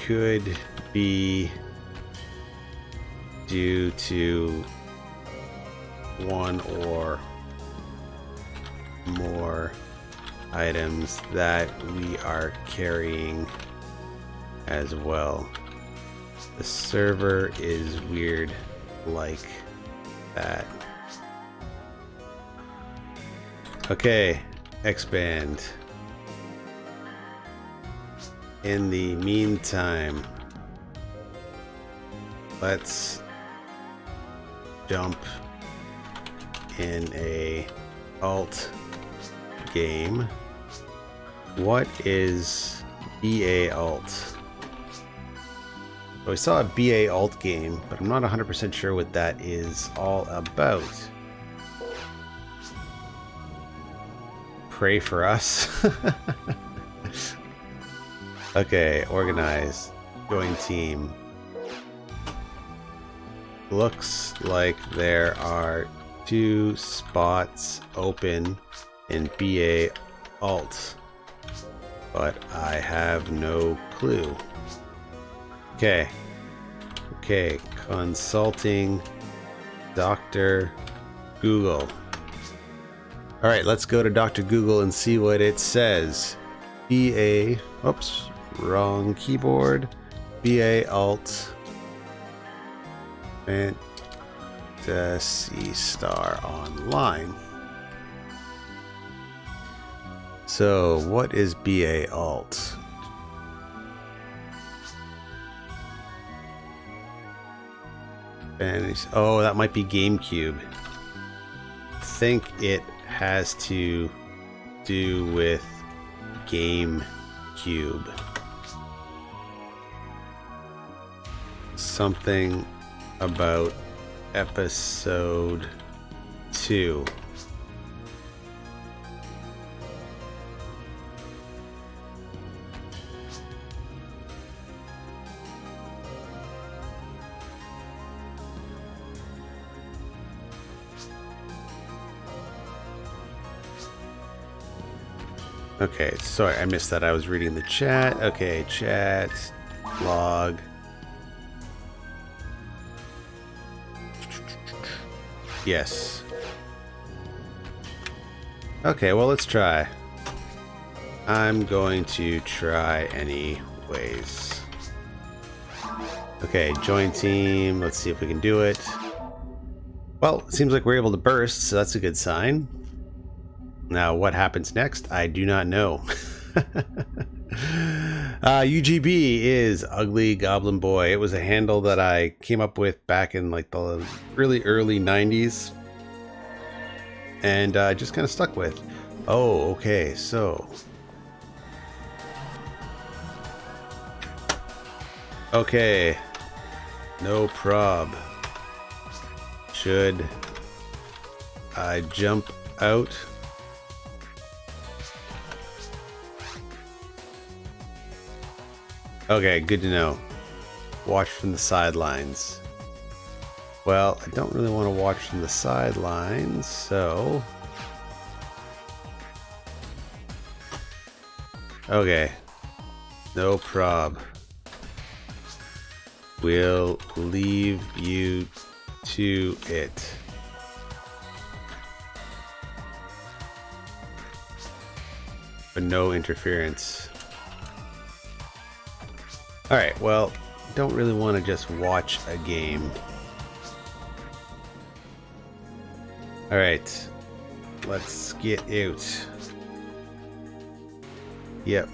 could be due to one or more items that we are carrying as well. The server is weird like that. Okay, expand. In the meantime, let's jump in a alt game. What is BA alt? So we saw a BA alt game, but I'm not 100% sure what that is all about. Pray for us. Okay, organize. Join team. Looks like there are 2 spots open in BA alt, but I have no clue. Okay, consulting Dr. Google. All right, let's go to Dr. Google and see what it says. BA, oops, wrong keyboard. BA alt Phantasy Star Online. So what is BA alt? Oh, that might be GameCube. I think it has to do with GameCube. Something about episode 2. Okay, sorry, I missed that. I was reading the chat. Okay, chat, log. Yes. Okay, well, let's try. I'm going to try anyways. Okay, join team. Let's see if we can do it. Well, it seems like we're able to burst, so that's a good sign. Now, what happens next? I do not know. UGB is Ugly Goblin Boy. It was a handle that I came up with back in like the really early 90s. And just kind of stuck with. Oh, okay, so. Okay. No prob. Should I jump out? Okay, good to know. Watch from the sidelines. Well, I don't really want to watch from the sidelines, so... Okay. No prob. We'll leave you to it. But no interference. Alright, well, don't really want to just watch a game. Alright, let's get out. Yep,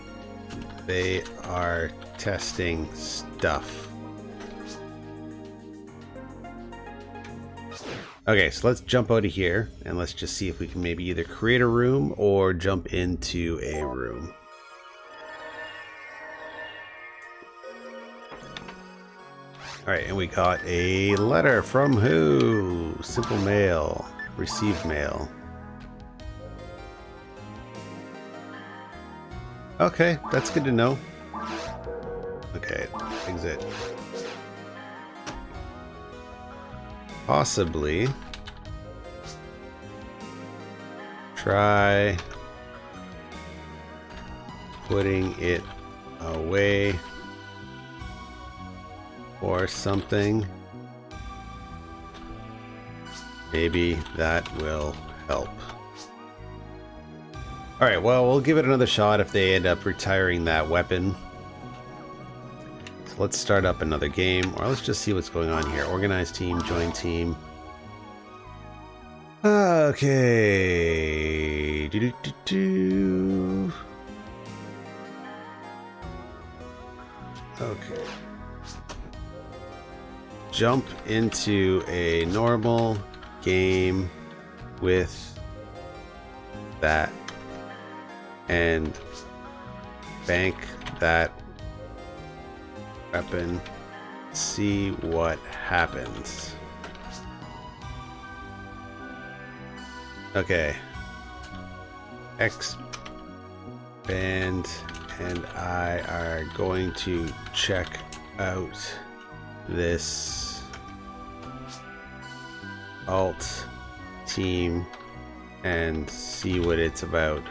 they are testing stuff. Okay, so let's jump out of here and let's just see if we can maybe either create a room or jump into a room. Alright, and we got a letter from who? Simple mail. received mail. Okay, that's good to know. Okay, exit. Possibly try putting it away or something. Maybe that will help. Alright, well, we'll give it another shot if they end up retiring that weapon. So let's start up another game, or let's just see what's going on here. Organize team, join team. Okay. Okay. Jump into a normal game with that and bank that weapon. See what happens. Okay. Expand and I are going to check out this alt team and see what it's about.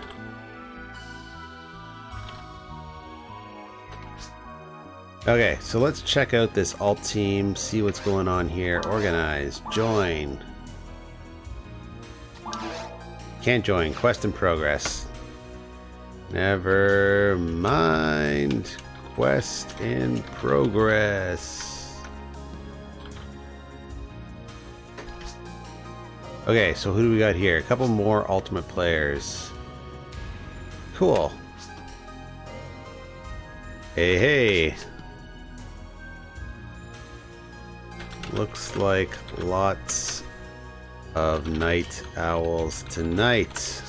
Okay, so let's check out this alt team, see what's going on here. Organize, join. Can't join, quest in progress. Never mind. Quest in progress. Okay, so who do we got here? A couple more ultimate players. Cool. Hey, hey. Looks like lots of night owls tonight.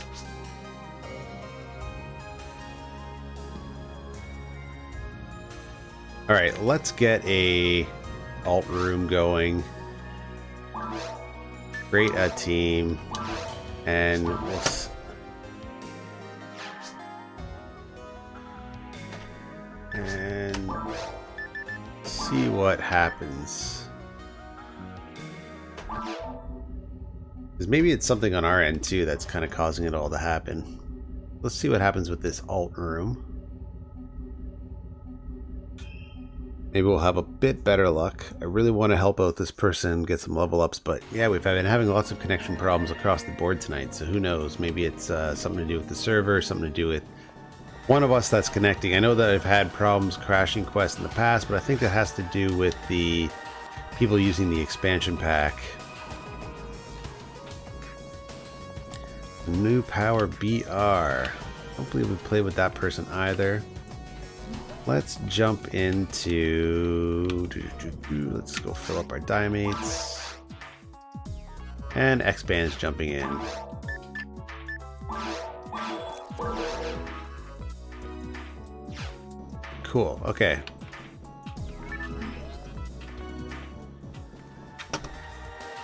Alright, let's get a alt room going. Create a team. And we'll see what happens. Because maybe it's something on our end too that's kind of causing it all to happen. Let's see what happens with this alt room. Maybe we'll have a bit better luck. I really want to help out this person get some level ups, but yeah, we've been having lots of connection problems across the board tonight, so who knows? Maybe it's something to do with the server, something to do with one of us that's connecting. I know that I've had problems crashing quests in the past, but I think that has to do with the people using the expansion pack. New Power BR. Don't believe we played with that person either. Let's jump into... Let's go fill up our dimates. And X-Band's jumping in. Cool, okay.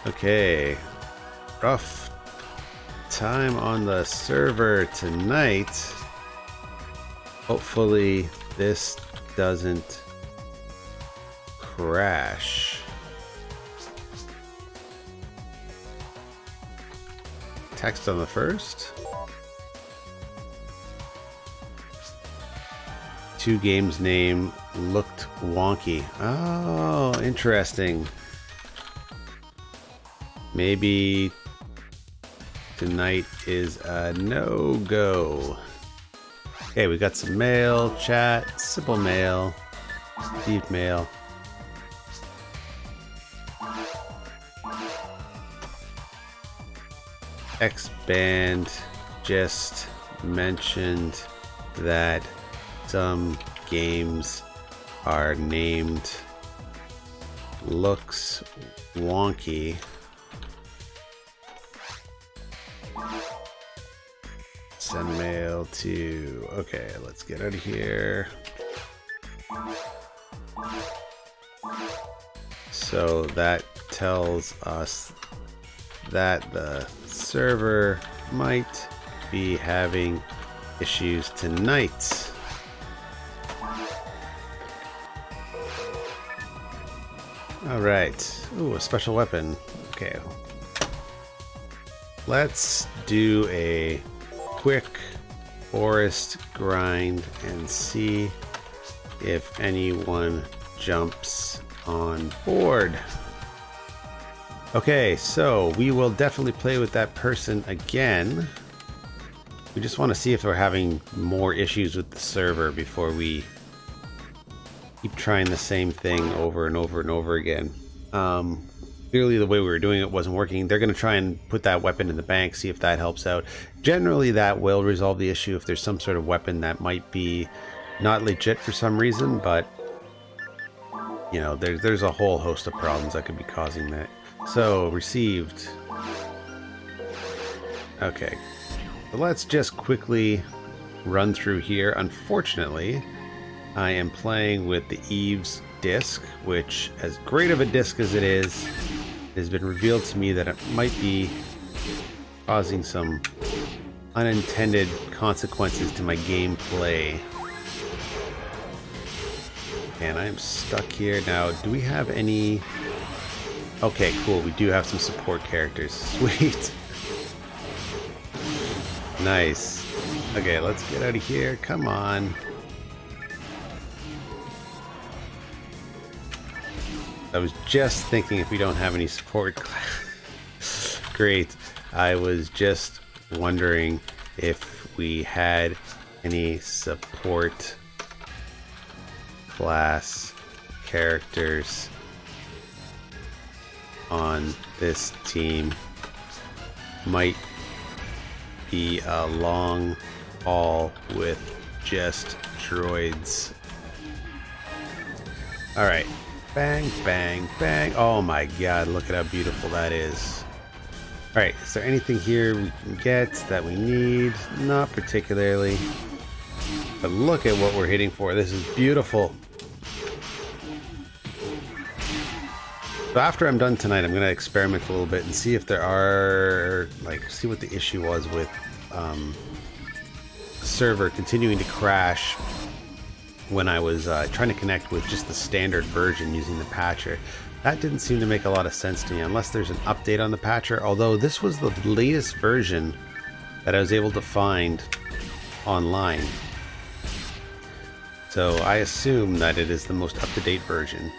Okay. Rough time on the server tonight. Hopefully this doesn't crash. Text on the first. Two games name looked wonky. Oh, interesting. Maybe tonight is a no-go. Okay, we got some mail, chat, simple mail, deep mail. X-Band just mentioned that some games are named looks wonky. Send mail to... Okay, let's get out of here. So that tells us that the server might be having issues tonight. Alright. Ooh, a special weapon. Okay. Let's do a quick forest grind and see if anyone jumps on board. Okay, so we will definitely play with that person again. We just want to see if we're having more issues with the server before we keep trying the same thing over and over and over again. Clearly the way we were doing it wasn't working. They're going to try and put that weapon in the bank, see if that helps out. Generally that will resolve the issue if there's some sort of weapon that might be not legit for some reason, but you know, there's a whole host of problems that could be causing that. So, received. Okay. So let's just quickly run through here. Unfortunately, I am playing with the Eve's disc, which, as great of a disc as it is, it has been revealed to me that it might be causing some unintended consequences to my gameplay. And I'm stuck here. Now, do we have any... Okay, cool. We do have some support characters. Sweet. Nice. Okay, let's get out of here. Come on. I was just thinking if we don't have any support... Great. I was just wondering if we had any support class characters on this team. Might be a long haul with just droids. Alright. Bang, bang, bang. Oh my god, look at how beautiful that is. Alright, is there anything here we can get that we need? Not particularly. But look at what we're hitting for. This is beautiful. So after I'm done tonight, I'm going to experiment a little bit and see if there are, like, see what the issue was with the server continuing to crash when I was trying to connect with just the standard version using the patcher. That didn't seem to make a lot of sense to me unless there's an update on the patcher, although this was the latest version that I was able to find online. So I assume that it is the most up-to-date version.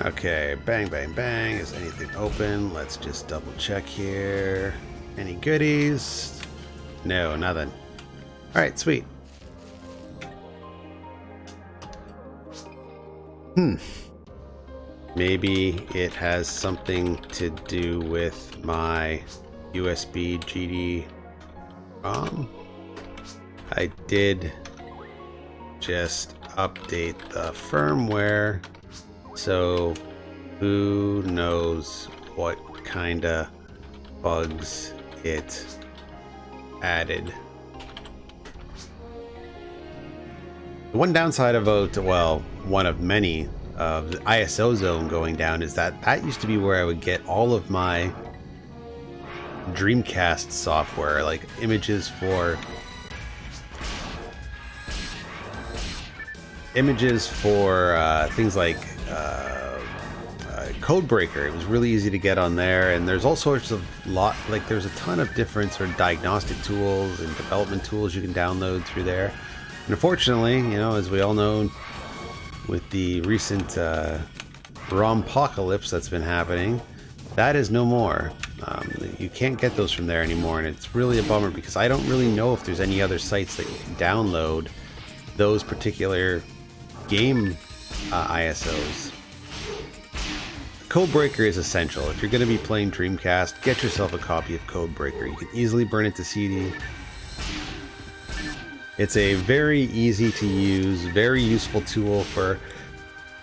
Okay, bang, bang, bang. Is anything open? Let's just double check here. Any goodies? No, nothing. Alright, sweet. Maybe it has something to do with my USB GD-ROM. I did just update the firmware. So, who knows what kind of bugs it added. The one downside about, well, one of many of the ISO zone going down is that that used to be where I would get all of my Dreamcast software, like images for things like Codebreaker. It was really easy to get on there, and there's all sorts of there's a ton of different sort of diagnostic tools and development tools you can download through there. And unfortunately, you know, as we all know, with the recent ROM-pocalypse that's been happening, that is no more. You can't get those from there anymore, and it's really a bummer because I don't really know if there's any other sites that you can download those particular game ISOs. Codebreaker is essential. If you're going to be playing Dreamcast, get yourself a copy of Codebreaker. You can easily burn it to CD. It's a very easy to use, very useful tool for,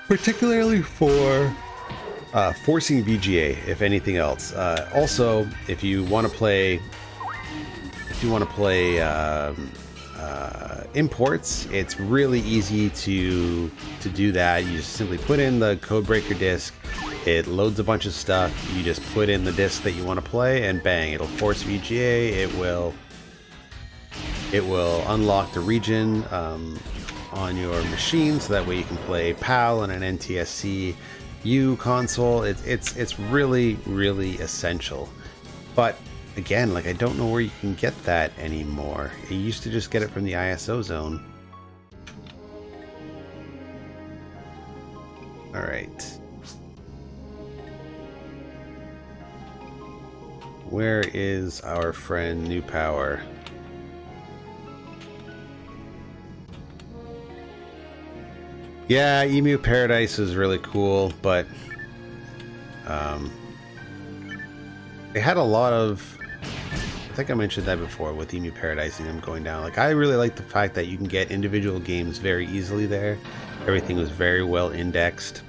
particularly for forcing VGA, if anything else. Also, if you want to play, imports, it's really easy to do that. You just simply put in the Codebreaker disk, It loads a bunch of stuff. You just put in the disc that you want to play, and bang, it'll force VGA. It will unlock the region on your machine, so that way you can play PAL and an NTSC U console. It's really, really essential. But again, like, I don't know where you can get that anymore. You used to just get it from the ISO zone. All right. Where is our friend New Power? Yeah, Emu Paradise is really cool, but it had a lot of, I think I mentioned that before with Emu Paradise and them going down. Like, I really like the fact that you can get individual games very easily there. Everything was very well indexed.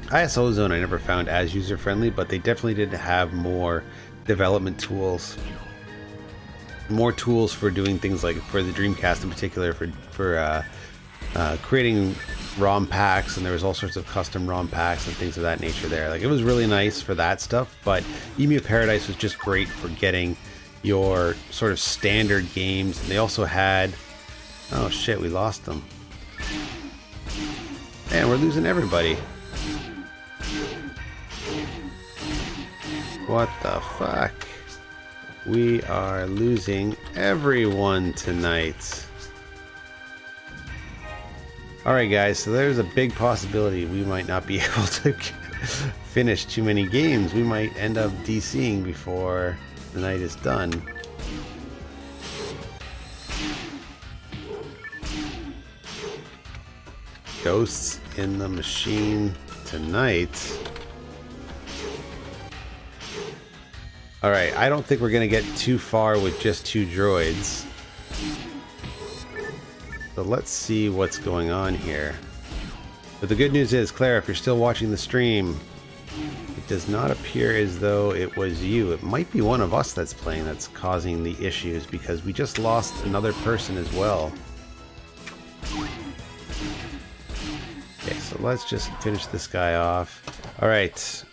ISO Zone I never found as user-friendly, but they definitely did have more development tools. More tools for doing things, like for the Dreamcast in particular, for creating ROM packs, and there was all sorts of custom ROM packs and things of that nature there. Like, it was really nice for that stuff, but Emu Paradise was just great for getting your sort of standard games. And they also had, oh shit, we lost them. Man, we're losing everybody. What the fuck? We are losing everyone tonight. Alright guys, so there's a big possibility we might not be able to finish too many games. We might end up DCing before the night is done. Ghosts in the machine tonight. Alright, I don't think we're going to get too far with just 2 droids. So let's see what's going on here. But the good news is, Claire, if you're still watching the stream, it does not appear as though it was you. It might be one of us that's playing that's causing the issues, because we just lost another person as well. Okay, so let's just finish this guy off. Alright.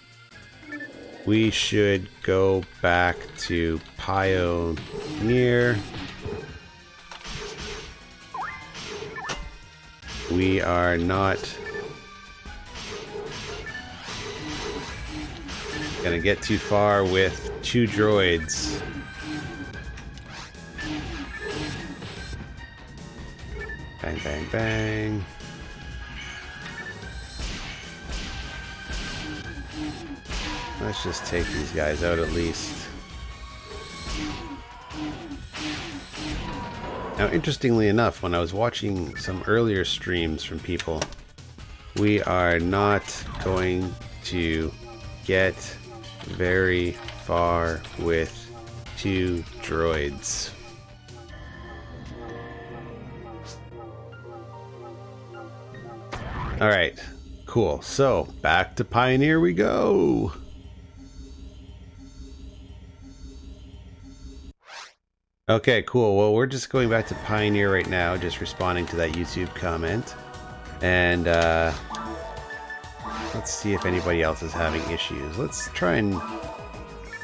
We should go back to Pioneer. We are not gonna get too far with 2 droids. Bang, bang, bang. Let's just take these guys out at least. Now, interestingly enough, when I was watching some earlier streams from people, we are not going to get very far with 2 droids. Alright, cool. So, back to Pioneer we go! Okay, cool. Well, we're just going back to Pioneer right now, just responding to that YouTube comment. And let's see if anybody else is having issues. Let's try and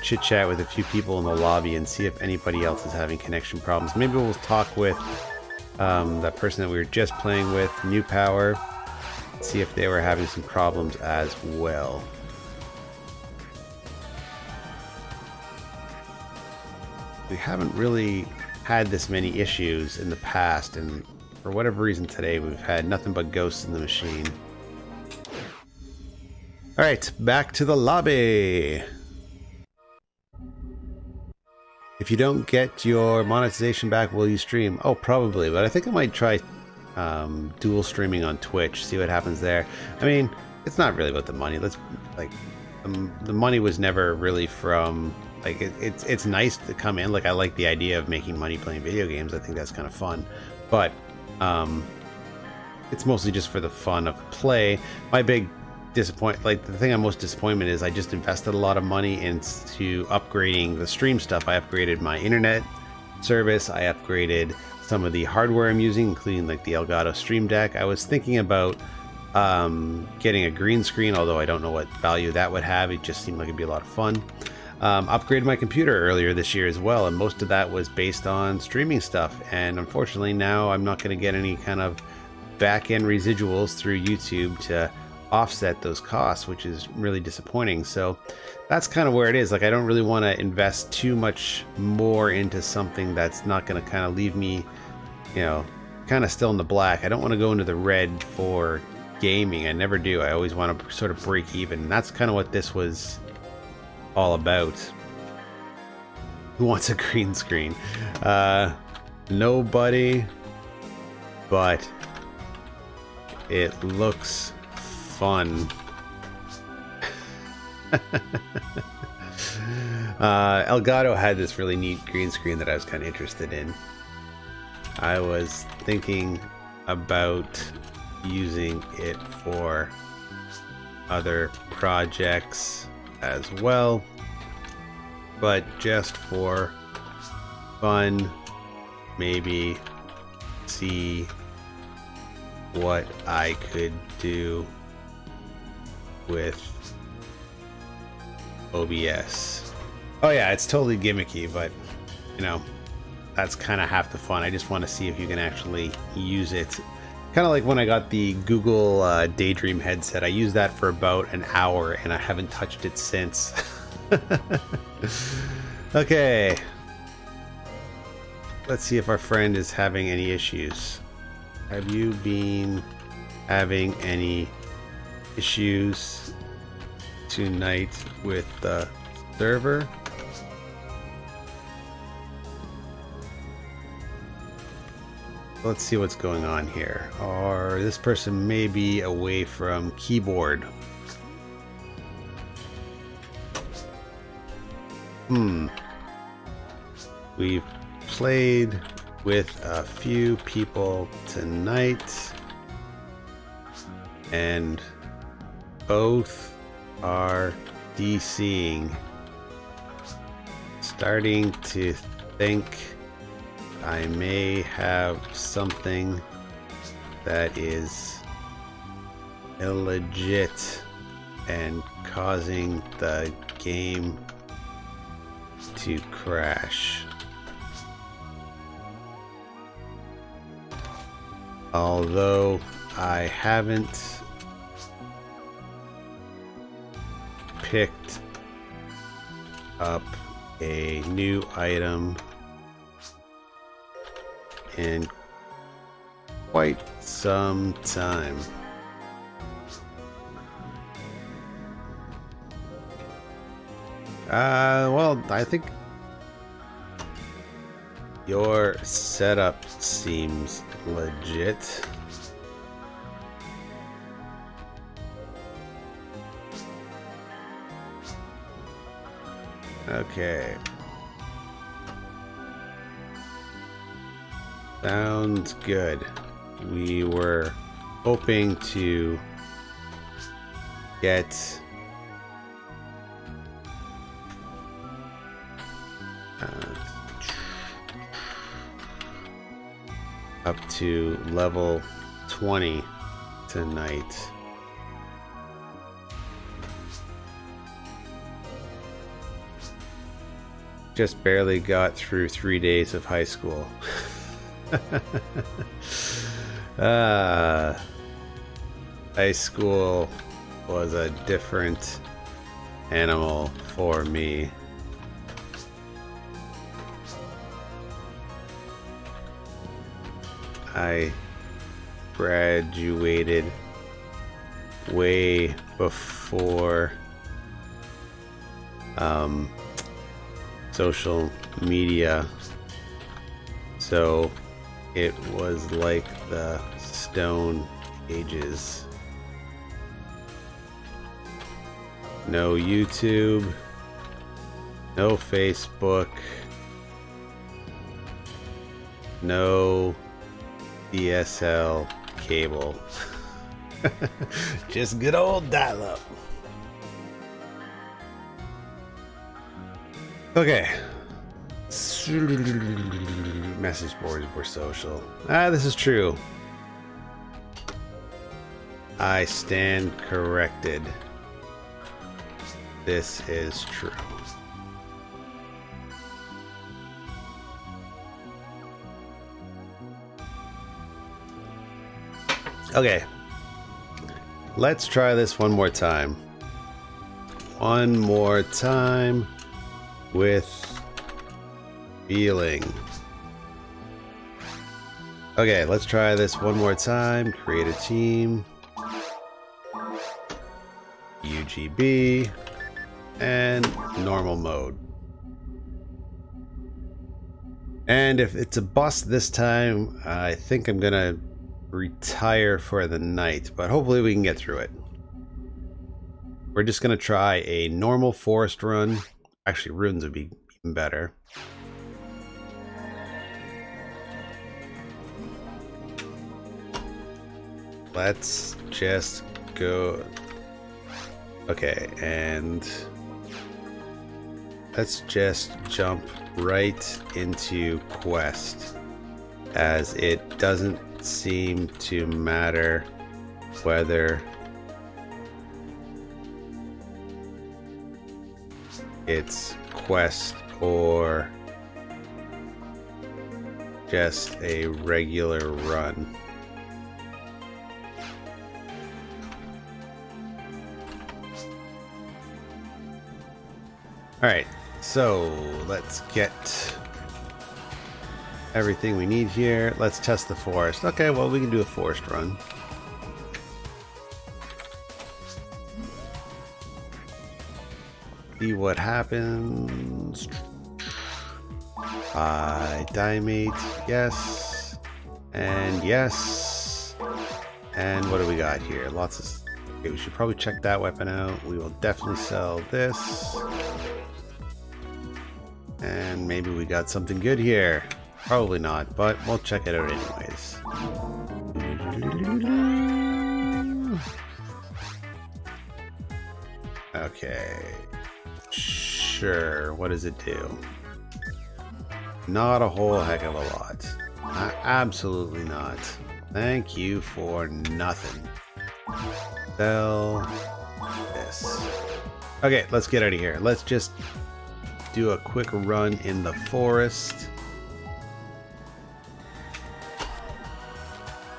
chit-chat with a few people in the lobby and see if anybody else is having connection problems. Maybe we'll talk with that person that we were just playing with, New Power, see if they were having some problems as well. We haven't really had this many issues in the past, and for whatever reason today we've had nothing but ghosts in the machine. Alright, back to the lobby! If you don't get your monetization back, will you stream? Oh, probably, but I think I might try dual streaming on Twitch, see what happens there. I mean, it's not really about the money. Let's, like, the money was never really from... Like, it's nice to come in. Like, I like the idea of making money playing video games. I think that's kind of fun. But it's mostly just for the fun of play. My big like, the thing I'm most disappointed is I just invested a lot of money into upgrading the stream stuff. I upgraded my internet service. I upgraded some of the hardware I'm using, including like the Elgato Stream Deck. I was thinking about getting a green screen, although I don't know what value that would have. It just seemed like it'd be a lot of fun. Upgraded my computer earlier this year as well, and most of that was based on streaming stuff. And unfortunately now I'm not going to get any kind of back-end residuals through YouTube to offset those costs, which is really disappointing. So that's kind of where it is. Like, I don't really want to invest too much more into something that's not going to kind of leave me, you know, kind of still in the black. I don't want to go into the red for gaming. I never do. I always want to sort of break even. And that's kind of what this was all about. Who wants a green screen? Nobody, but it looks fun. Elgato had this really neat green screen that I was kind of interested in. I was thinking about using it for other projects as well, but just for fun, maybe see what I could do with OBS. Oh yeah, it's totally gimmicky, but you know, that's kind of half the fun. I just want to see if you can actually use it. Kind of like when I got the Google Daydream headset. I used that for about an hour and I haven't touched it since. Okay, let's see if our friend is having any issues. Have you been having any issues tonight with the server? Let's see what's going on here. Or this person may be away from keyboard. We've played with a few people tonight, and both are DCing. Starting to think I may have something that is illegit and causing the game to crash. Although I haven't picked up a new item in quite some time. Well, I think your setup seems legit. Okay. Sounds good. We were hoping to get up to level 20 tonight. Just barely got through 3 days of high school. High school was a different animal for me. I graduated way before social media, so it was like the Stone Ages. No YouTube, no Facebook, no DSL cable. Just good old dial-up. Okay. Message boards were social. This is true. I stand corrected. This is true. Okay. Let's try this one more time. One more time with feeling. Okay, let's try this one more time. Create a team. UGB. And normal mode. And if it's a bust this time, I think I'm gonna retire for the night, but hopefully we can get through it. We're just gonna try a normal forest run. Actually, runes would be even better. Let's just go. Okay, and let's just jump right into quest, as it doesn't seem to matter whether it's quest or just a regular run. Alright, so let's get everything we need here. Let's test the forest. Okay, well, we can do a forest run. See what happens. Diamate, yes. And yes. And what do we got here? Lots of... Okay, we should probably check that weapon out. We will definitely sell this. And maybe we got something good here. Probably not, but we'll check it out anyways. Okay. Sure. What does it do? Not a whole heck of a lot. Absolutely not. Thank you for nothing. Sell this. Okay, let's get out of here. Let's just do a quick run in the forest.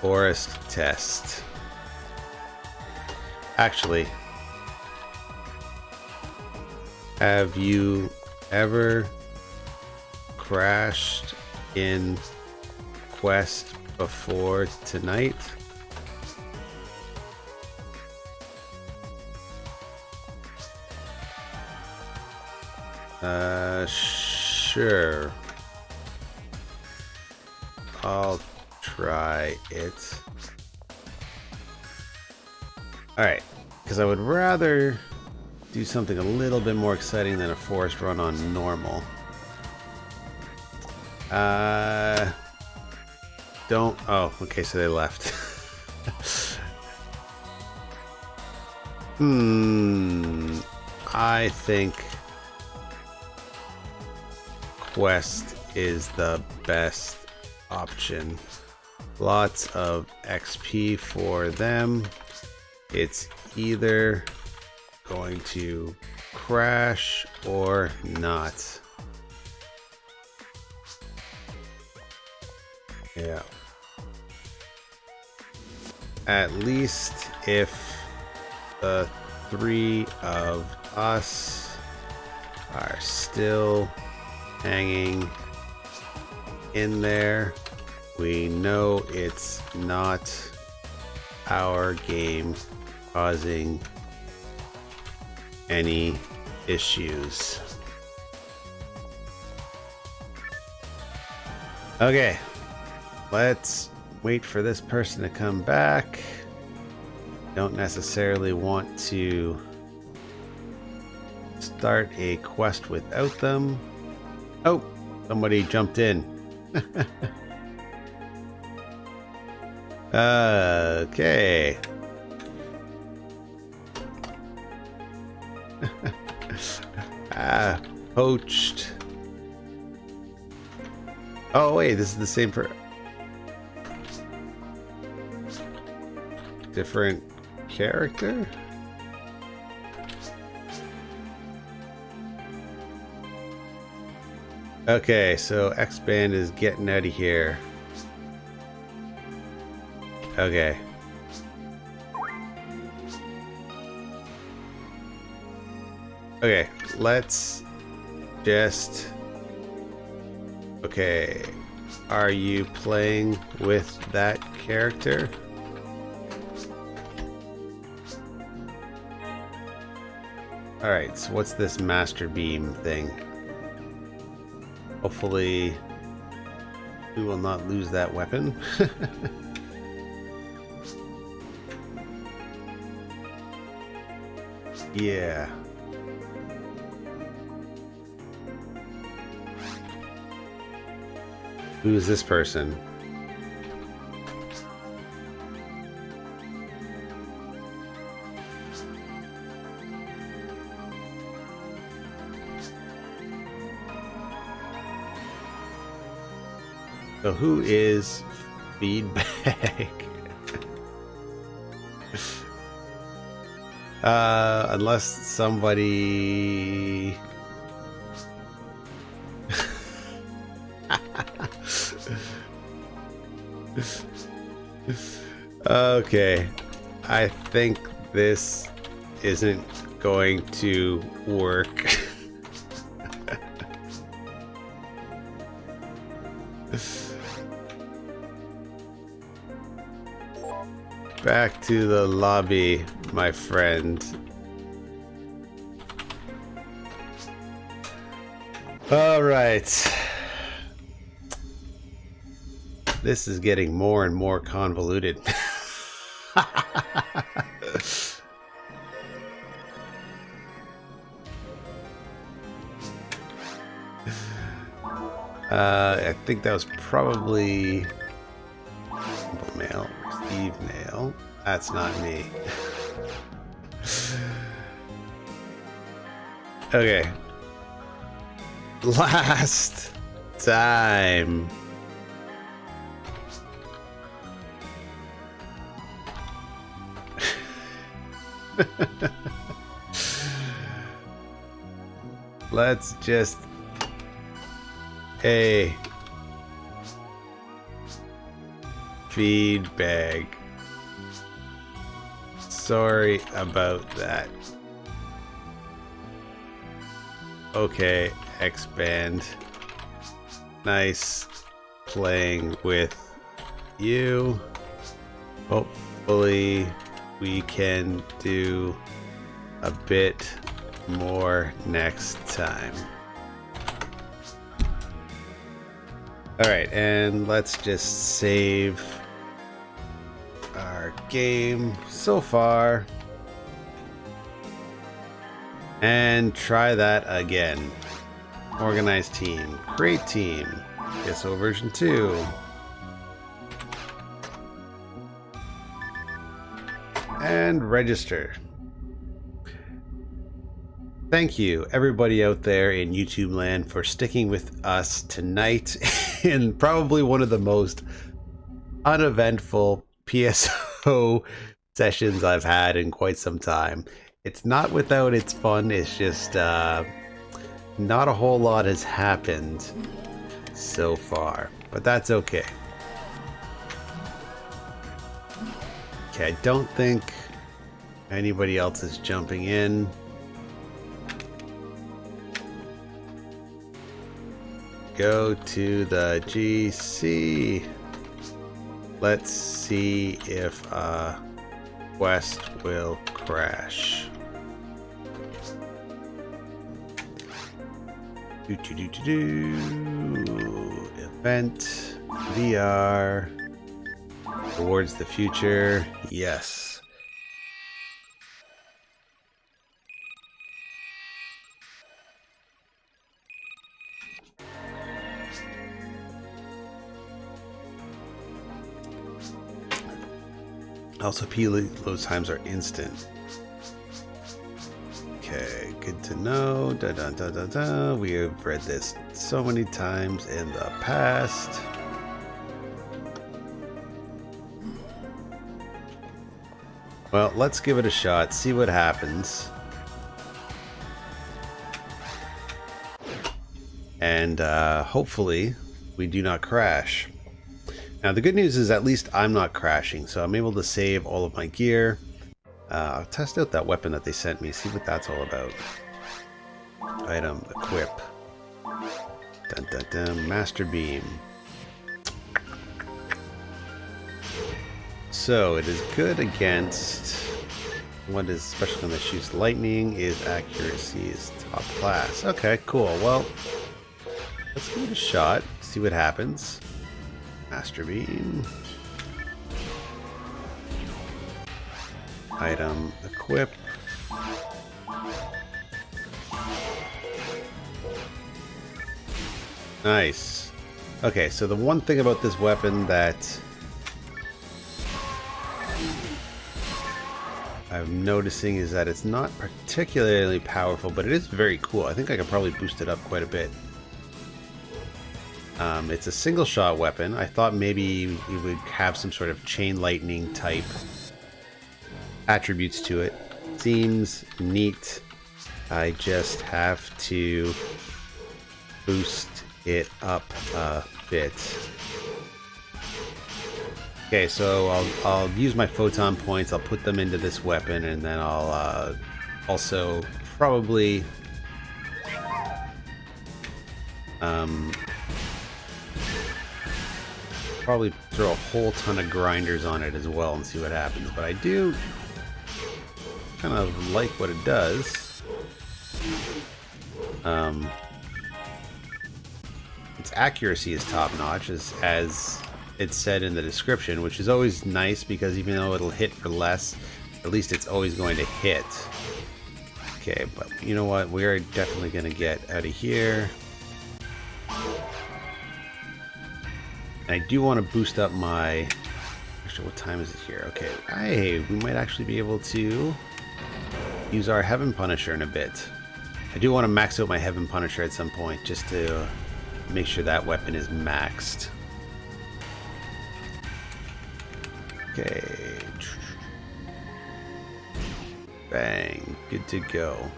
Forest test. Actually, have you ever crashed in quest before tonight? Sure. I'll try it. Alright, because I would rather do something a little bit more exciting than a forest run on normal. Don't... Oh, okay, so they left. I think quest is the best option. Lots of XP for them. It's either going to crash or not. Yeah. At least if the three of us are still hanging in there, we know it's not our game causing any issues. Okay, let's wait for this person to come back. Don't necessarily want to start a quest without them. Oh, somebody jumped in. Okay. Poached. Oh wait, this is the same for different character? Okay, so X-Band is getting out of here. Okay. Okay, let's just... Okay, are you playing with that character? Alright, so what's this Master Beam thing? Hopefully we will not lose that weapon. Yeah. Who is this person? So who is Feedback? Unless somebody... Okay, I think this isn't going to work. Back to the lobby, my friend. All right. This is getting more and more convoluted. I think that was probably simple mail, receive mail. That's not me. Okay. Last time. Let's just feedback. Sorry about that. Okay, X-Band. Nice playing with you. Hopefully we can do a bit more next time. Alright, and let's just save our game so far and try that again. Organize team, create team, PSO version 2. And register. Thank you, everybody out there in YouTube land, for sticking with us tonight in probably one of the most uneventful PSO sessions I've had in quite some time. It's not without its fun, it's just not a whole lot has happened so far, but that's okay. Okay, I don't think anybody else is jumping in. Go to the GC. Let's see if Quest will crash. Event VR towards the future. Yes. Also, load times are instant. Okay, good to know. Da, da, da, da, da. We have read this so many times in the past. Well, let's give it a shot, see what happens. And hopefully we do not crash. Now the good news is at least I'm not crashing, so I'm able to save all of my gear. I'll test out that weapon that they sent me, see what that's all about. Item, equip. Dun dun dun, master beam. So it is good against what is special when it shoots lightning, is accuracy is top class. Okay, cool. Well, let's give it a shot, see what happens. Master beam. Item, equip. Nice. Okay, so the one thing about this weapon that I'm noticing is that it's not particularly powerful, but it is very cool. I think I could probably boost it up quite a bit. It's a single shot weapon. I thought maybe it would have some sort of chain lightning type attributes to it. Seems neat. I just have to boost it up a bit. Okay, so I'll use my photon points, I'll put them into this weapon, and then I'll also probably throw a whole ton of grinders on it as well and see what happens. But I do kind of like what it does. Its accuracy is top notch, as it's said in the description, which is always nice because even though it'll hit for less, at least it's always going to hit. Okay, but you know what? We are definitely going to get out of here. I do want to boost up my... Actually, what time is it here? Okay, hey, we might actually be able to use our Heaven Punisher in a bit. I do want to max out my Heaven Punisher at some point, just to make sure that weapon is maxed. Okay. Bang. Good to go.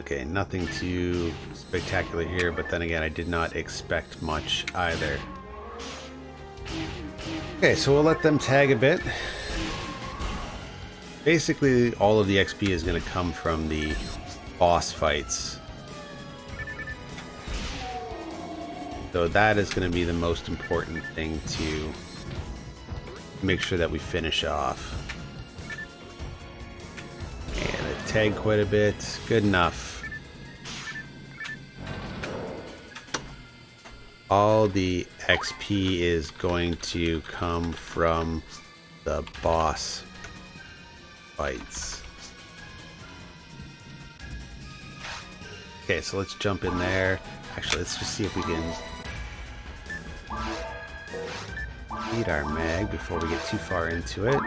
Okay, nothing too spectacular here, but then again, I did not expect much either. Okay, so we'll let them tag a bit. Basically, all of the XP is going to come from the boss fights. So that is going to be the most important thing to make sure that we finish off. And I tagged quite a bit. Good enough. All the XP is going to come from the boss fights. Okay, so let's jump in there. Actually, let's just see if we can beat our mag before we get too far into it.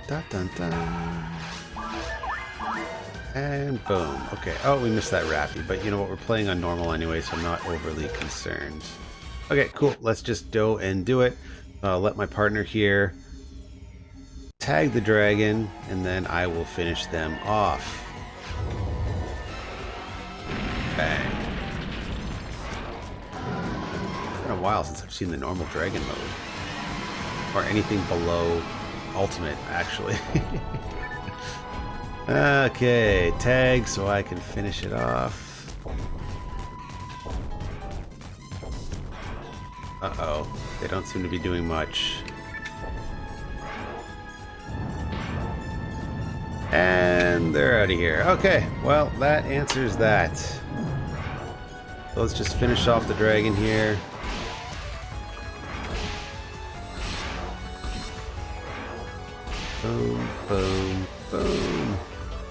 Dun, dun, dun. And boom. Okay. Oh, we missed that Rappy, but you know what? We're playing on normal anyway, so I'm not overly concerned. Okay, cool. Let's just go and do it. I'll let my partner here tag the dragon, and then I will finish them off. Bang. It's been a while since I've seen the normal dragon mode. Or anything below ultimate, actually. Okay, tag so I can finish it off. Uh-oh, they don't seem to be doing much. And they're out of here. Okay, well, that answers that. So let's just finish off the dragon here. Boom, boom, boom.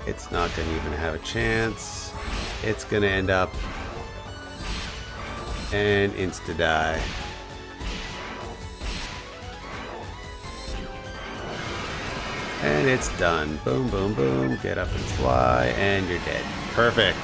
It's not going to even have a chance. It's going to end up and insta-die. And it's done. Boom, boom, boom. Get up and fly, and you're dead. Perfect.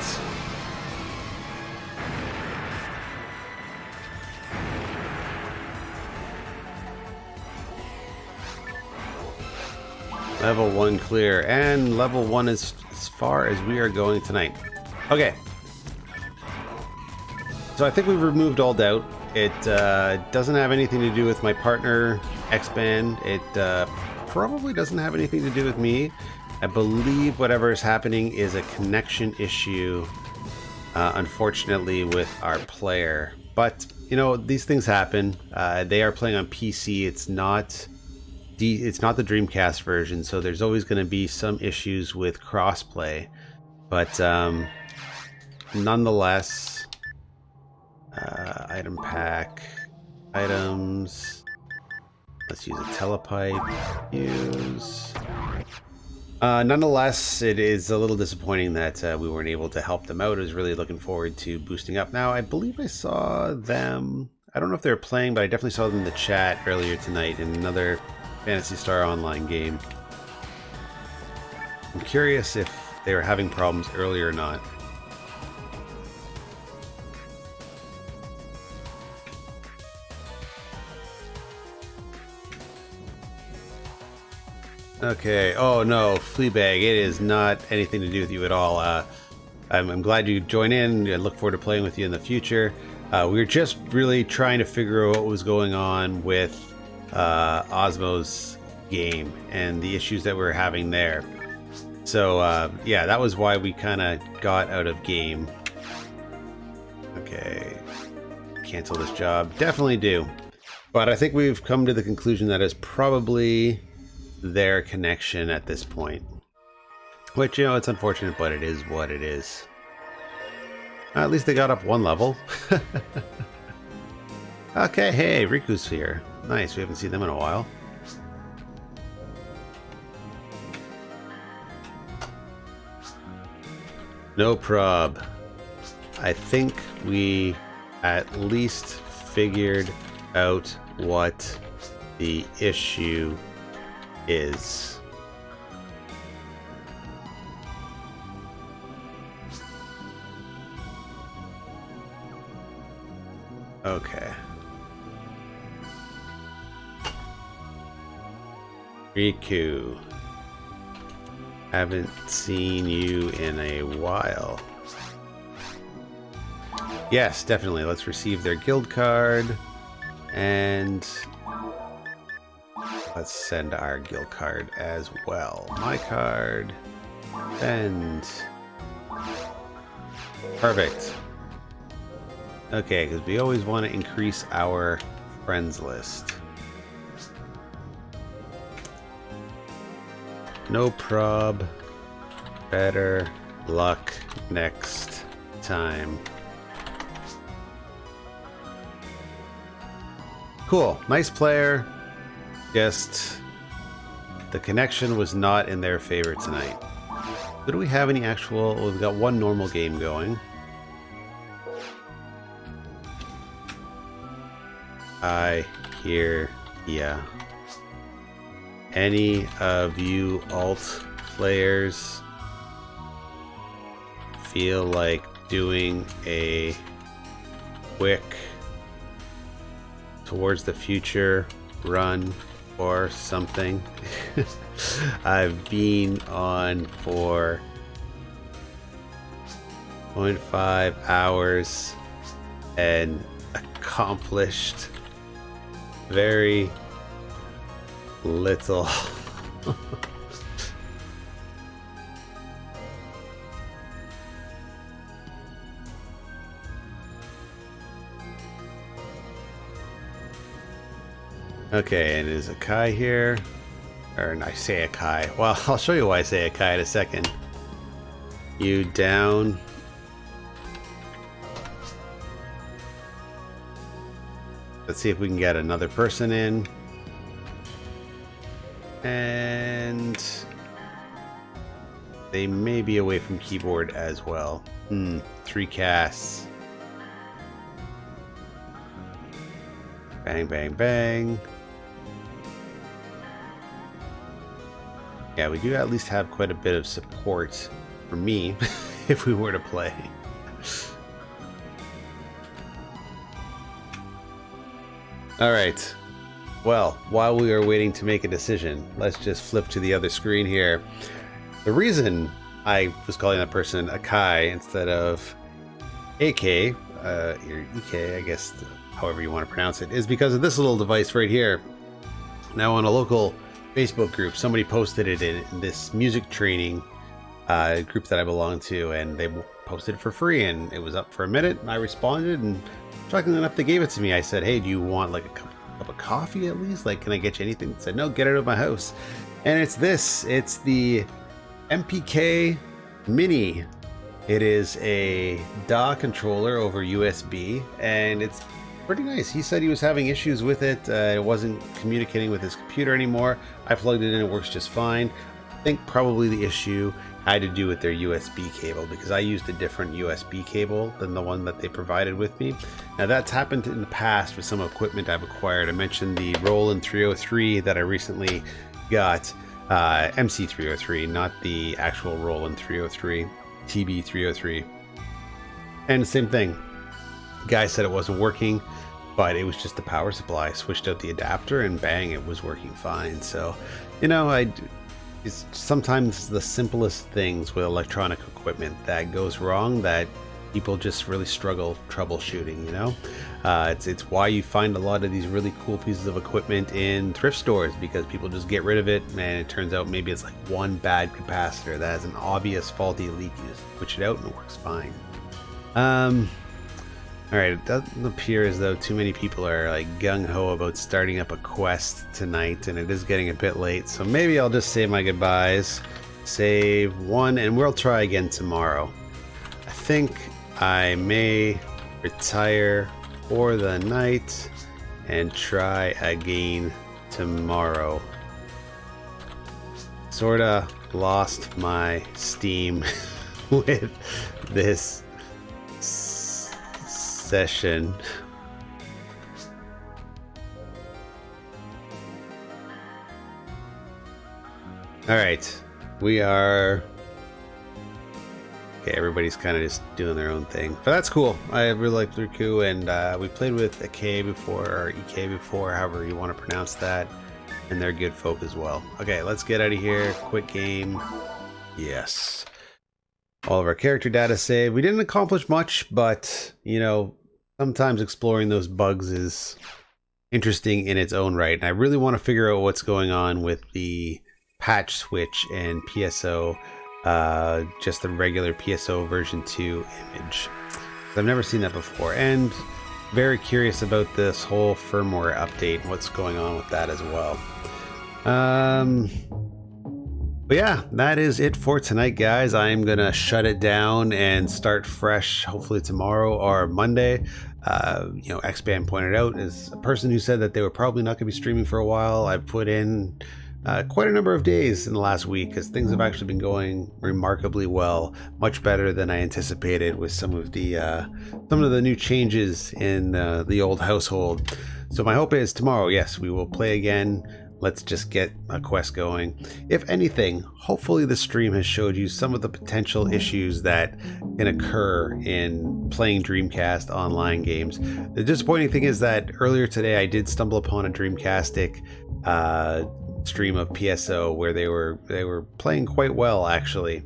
Level 1 clear, and level 1 is as far as we are going tonight. Okay. So I think we've removed all doubt. It doesn't have anything to do with my partner, X-Band. It probably doesn't have anything to do with me. I believe whatever is happening is a connection issue, unfortunately, with our player. But, you know, these things happen. They are playing on PC. It's not the Dreamcast version, so there's always going to be some issues with crossplay. But nonetheless, item pack, items. Let's use a telepipe. Use. Nonetheless, it is a little disappointing that we weren't able to help them out. I was really looking forward to boosting up. Now, I believe I saw them. I don't know if they were playing, but I definitely saw them in the chat earlier tonight in another Phantasy Star Online game. I'm curious if they were having problems earlier or not. Okay. Oh no, Fleabag. It is not anything to do with you at all. I'm glad you joined in. I look forward to playing with you in the future. We were just really trying to figure out what was going on with Osmo's game and the issues that we were having there. So yeah, that was why we kind of got out of game. Okay, cancel this job. Definitely do. But I think we've come to the conclusion that it's probably their connection at this point. Which, you know, it's unfortunate, but it is what it is. At least they got up one level. Okay, hey, Riku's here. Nice, we haven't seen them in a while. No prob. I think we at least figured out what the issue is. Okay. Riku. Haven't seen you in a while. Yes, definitely. Let's receive their guild card. And let's send our guild card as well. My card. Send. Perfect. Okay, because we always want to increase our friends list. No prob. Better luck next time. Cool. Nice player. Just the connection was not in their favor tonight. So do we have any actual... Well, we've got one normal game going. I hear ya. Any of you alt players feel like doing a quick towards the future run or something? I've been on for 0.5 hours and accomplished very little. Okay, and is Akai here? Or no, I say Akai. Well, I'll show you why I say Akai in a second. You down? Let's see if we can get another person in. And they may be away from keyboard as well. 3 casts. Bang, bang, bang. Yeah, we do at least have quite a bit of support for me if we were to play. All right. Well, while we are waiting to make a decision, let's just flip to the other screen here. The reason I was calling that person Akai instead of AK, or EK, I guess, however you want to pronounce it, is because of this little device right here. Now, on a local Facebook group, somebody posted it in this music training group that I belong to, and they posted it for free, and it was up for a minute. I responded, and shockingly enough, they gave it to me. I said, hey, do you want like a cup of coffee at least? Like, can I get you anything? They said, no, get it out of my house. And it's this. It's the MPK Mini. It is a DAW controller over USB, and it's pretty nice. He said he was having issues with it. It wasn't communicating with his computer anymore. I plugged it in, it works just fine. I think probably the issue had to do with their USB cable, because I used a different USB cable than the one that they provided with me. Now, that's happened in the past with some equipment I've acquired. I mentioned the Roland 303 that I recently got, MC303, not the actual Roland 303. TB303, and the same thing. The guy said it wasn't working, but it was just the power supply. I switched out the adapter, and bang, it was working fine. So, you know, it's sometimes the simplest things with electronic equipment that goes wrong that people just really struggle troubleshooting. You know, it's why you find a lot of these really cool pieces of equipment in thrift stores, because people just get rid of it, and it turns out maybe it's like one bad capacitor that has an obvious faulty leak. You just switch it out and it works fine. All right, it doesn't appear as though too many people are like gung-ho about starting up a quest tonight, and it is getting a bit late, so maybe I'll just say my goodbyes, save one, and we'll try again tomorrow. I think I may retire for the night and try again tomorrow. Sorta lost my steam with this session. All right, we are... Okay, everybody's kind of just doing their own thing, but that's cool. I really like Riku, and we played with AK before, or EK before, however you want to pronounce that, and they're good folk as well. Okay, let's get out of here. Quick game. Yes. All of our character data saved. We didn't accomplish much, but, you know, sometimes exploring those bugs is interesting in its own right, and I really want to figure out what's going on with the patch switch and PSO. Just the regular PSO version 2 image. I've never seen that before, and very curious about this whole firmware update and what's going on with that as well. But yeah, that is it for tonight, guys. I'm gonna shut it down and start fresh, hopefully tomorrow or Monday. You know, X-Band pointed out, is a person who said that they were probably not gonna be streaming for a while. I've put in quite a number of days in the last week, because things have actually been going remarkably well, much better than I anticipated with some of the new changes in the old household. So my hope is tomorrow, yes, we will play again. Let's just get a quest going. If anything, hopefully the stream has showed you some of the potential issues that can occur in playing Dreamcast online games. The disappointing thing is that earlier today I did stumble upon a Dreamcastic stream of PSO where they were playing quite well, actually,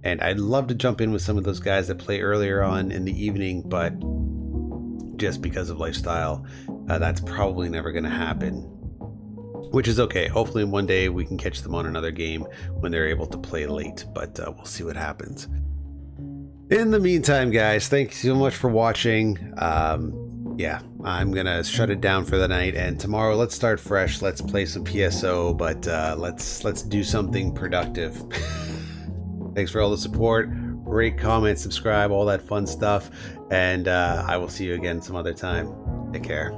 and I'd love to jump in with some of those guys that play earlier on in the evening, but just because of lifestyle, that's probably never going to happen, which is okay. Hopefully one day we can catch them on another game when they're able to play late, but we'll see what happens. In the meantime, guys, thanks so much for watching. Yeah, I'm gonna shut it down for the night, and tomorrow let's start fresh. Let's play some PSO, but let's do something productive. Thanks for all the support. Rate, comment, subscribe, all that fun stuff, and I will see you again some other time. Take care.